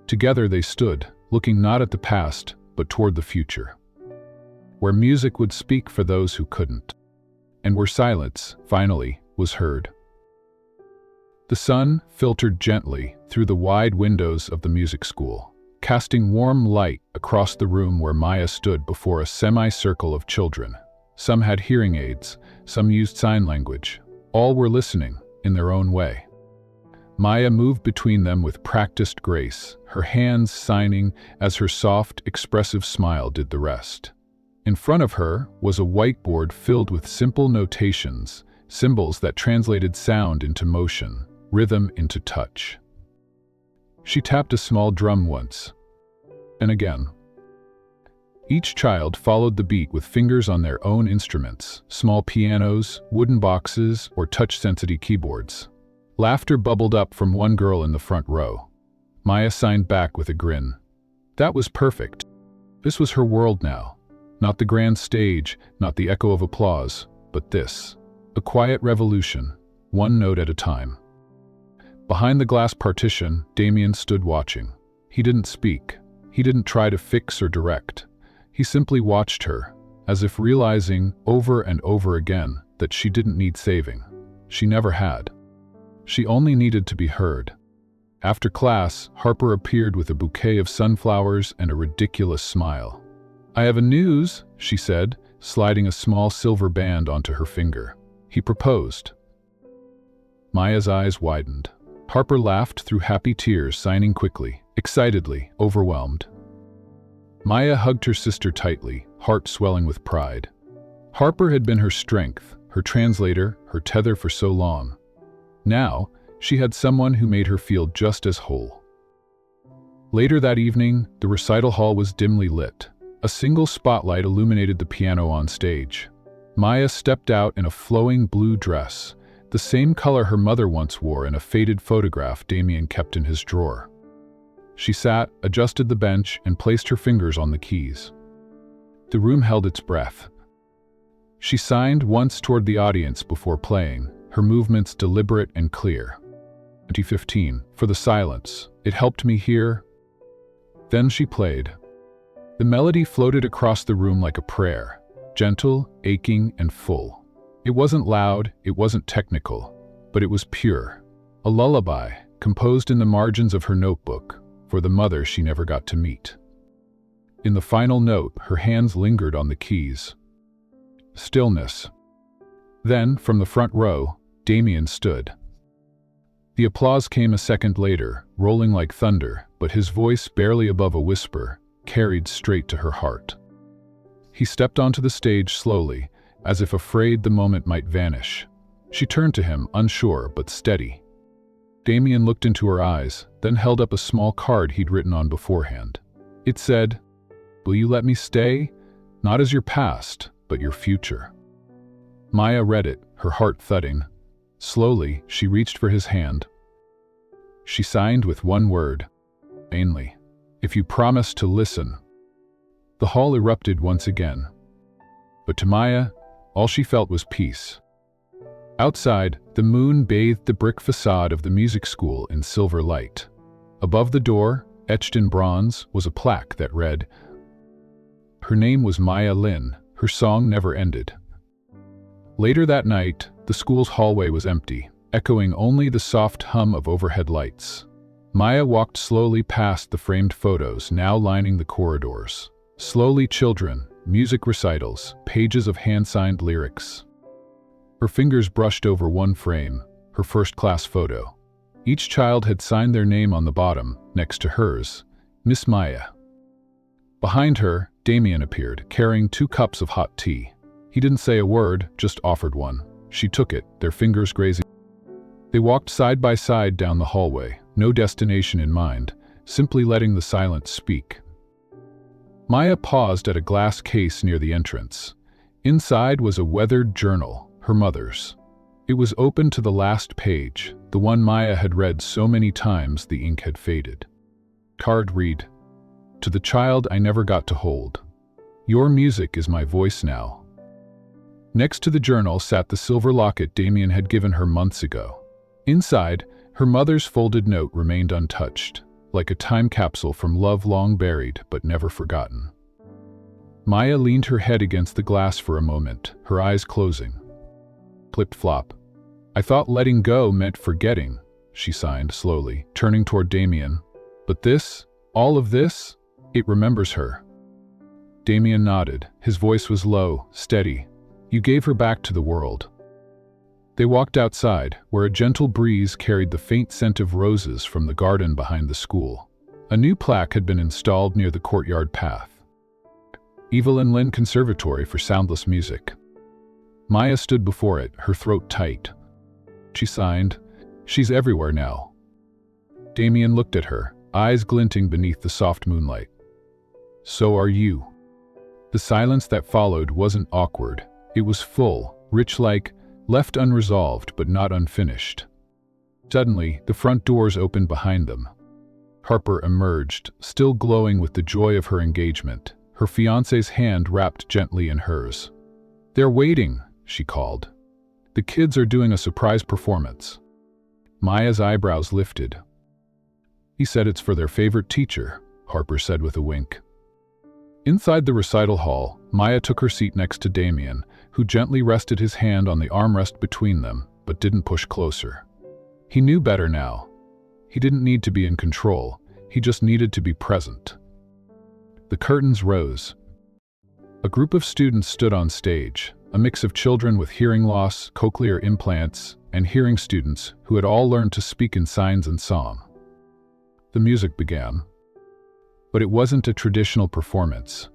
A: Together they stood, looking not at the past, but toward the future, where music would speak for those who couldn't, and where silence, finally, was heard. The sun filtered gently through the wide windows of the music school, casting warm light across the room where Maya stood before a semicircle of children. Some had hearing aids, some used sign language. All were listening, in their own way. Maya moved between them with practiced grace, her hands signing as her soft, expressive smile did the rest. In front of her was a whiteboard filled with simple notations, symbols that translated sound into motion, rhythm into touch. She tapped a small drum once, and again. Each child followed the beat with fingers on their own instruments, small pianos, wooden boxes, or touch-sensitive keyboards. Laughter bubbled up from one girl in the front row. Maya signed back with a grin. That was perfect. This was her world now. Not the grand stage, not the echo of applause, but this. A quiet revolution, one note at a time. Behind the glass partition, Damien stood watching. He didn't speak. He didn't try to fix or direct. He simply watched her, as if realizing over and over again that she didn't need saving. She never had. She only needed to be heard. After class, Harper appeared with a bouquet of sunflowers and a ridiculous smile. "I have a news," she said, sliding a small silver band onto her finger. He proposed. Maya's eyes widened. Harper laughed through happy tears, signing quickly, excitedly, overwhelmed. Maya hugged her sister tightly, heart swelling with pride. Harper had been her strength, her translator, her tether for so long. Now, she had someone who made her feel just as whole. Later that evening, the recital hall was dimly lit. A single spotlight illuminated the piano on stage. Maya stepped out in a flowing blue dress, the same color her mother once wore in a faded photograph Damien kept in his drawer. She sat, adjusted the bench, and placed her fingers on the keys. The room held its breath. She signed once toward the audience before playing, her movements deliberate and clear. 2015, for the silence, it helped me hear. Then she played. The melody floated across the room like a prayer, gentle, aching, and full. It wasn't loud, it wasn't technical, but it was pure. A lullaby, composed in the margins of her notebook, for the mother she never got to meet. In the final note, her hands lingered on the keys. Stillness. Then, from the front row, Damien stood. The applause came a second later, rolling like thunder, but his voice, barely above a whisper, carried straight to her heart. He stepped onto the stage slowly, as if afraid the moment might vanish. She turned to him, unsure but steady. Damien looked into her eyes, then held up a small card he'd written on beforehand. It said, "Will you let me stay? Not as your past, but your future." Maya read it, her heart thudding. Slowly, she reached for his hand. She signed with one word, mainly, "If you promise to listen." The hall erupted once again. But to Maya, all she felt was peace. Outside, The moon bathed the brick facade of the music school in silver light. Above the door, etched in bronze, was a plaque that read, "Her name was Maya Lin. Her song never ended." Later that night, the school's hallway was empty, echoing only the soft hum of overhead lights. Maya walked slowly past the framed photos now lining the corridors. Slowly, children, music recitals, pages of hand-signed lyrics. Her fingers brushed over one frame, her first-class photo. Each child had signed their name on the bottom, next to hers, Miss Maya. Behind her, Damien appeared, carrying 2 cups of hot tea. He didn't say a word, just offered one. She took it, their fingers grazing. They walked side by side down the hallway, no destination in mind, simply letting the silence speak. Maya paused at a glass case near the entrance. Inside was a weathered journal, her mother's. It was open to the last page, the one Maya had read so many times the ink had faded. Card read, "To the child I never got to hold. Your music is my voice now." Next to the journal sat the silver locket Damien had given her months ago. Inside, her mother's folded note remained untouched, like a time capsule from love long buried but never forgotten. Maya leaned her head against the glass for a moment, her eyes closing. Flip-flop. "I thought letting go meant forgetting," she signed slowly, turning toward Damien. "But this, all of this, it remembers her." Damien nodded. His voice was low, steady. "You gave her back to the world." They walked outside, where a gentle breeze carried the faint scent of roses from the garden behind the school. A new plaque had been installed near the courtyard path. Evelyn Lin Conservatory for Soundless Music. Maya stood before it, her throat tight. She signed, "She's everywhere now." Damien looked at her, eyes glinting beneath the soft moonlight. "So are you." The silence that followed wasn't awkward. It was full, rich, like left unresolved but not unfinished. Suddenly, the front doors opened behind them. Harper emerged, still glowing with the joy of her engagement, her fiancé's hand wrapped gently in hers. "They're waiting," she called. "The kids are doing a surprise performance." Maya's eyebrows lifted. "He said it's for their favorite teacher," Harper said with a wink. Inside the recital hall, Maya took her seat next to Damien, who gently rested his hand on the armrest between them, but didn't push closer. He knew better now. He didn't need to be in control, he just needed to be present. The curtains rose. A group of students stood on stage, a mix of children with hearing loss, cochlear implants, and hearing students who had all learned to speak in signs and song. The music began. But it wasn't a traditional performance.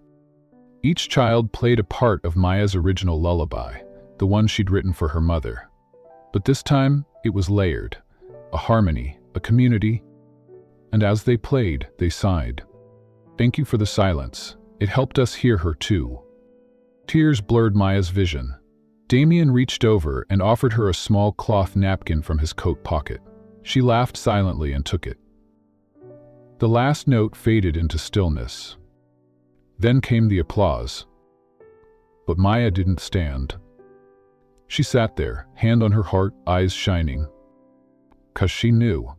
A: Each child played a part of Maya's original lullaby, the one she'd written for her mother. But this time, it was layered, a harmony, a community, and as they played, they sighed. "Thank you for the silence. It helped us hear her too." Tears blurred Maya's vision. Damien reached over and offered her a small cloth napkin from his coat pocket. She laughed silently and took it. The last note faded into stillness. Then came the applause. But Maya didn't stand. She sat there, hand on her heart, eyes shining. 'Cause she knew.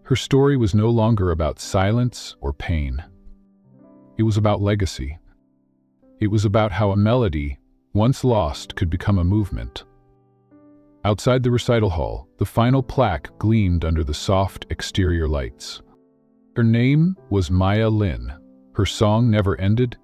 A: Her story was no longer about silence or pain. It was about legacy. It was about how a melody, once lost, could become a movement. Outside the recital hall, the final plaque gleamed under the soft exterior lights. Her name was Maya Lin. Her song never ended,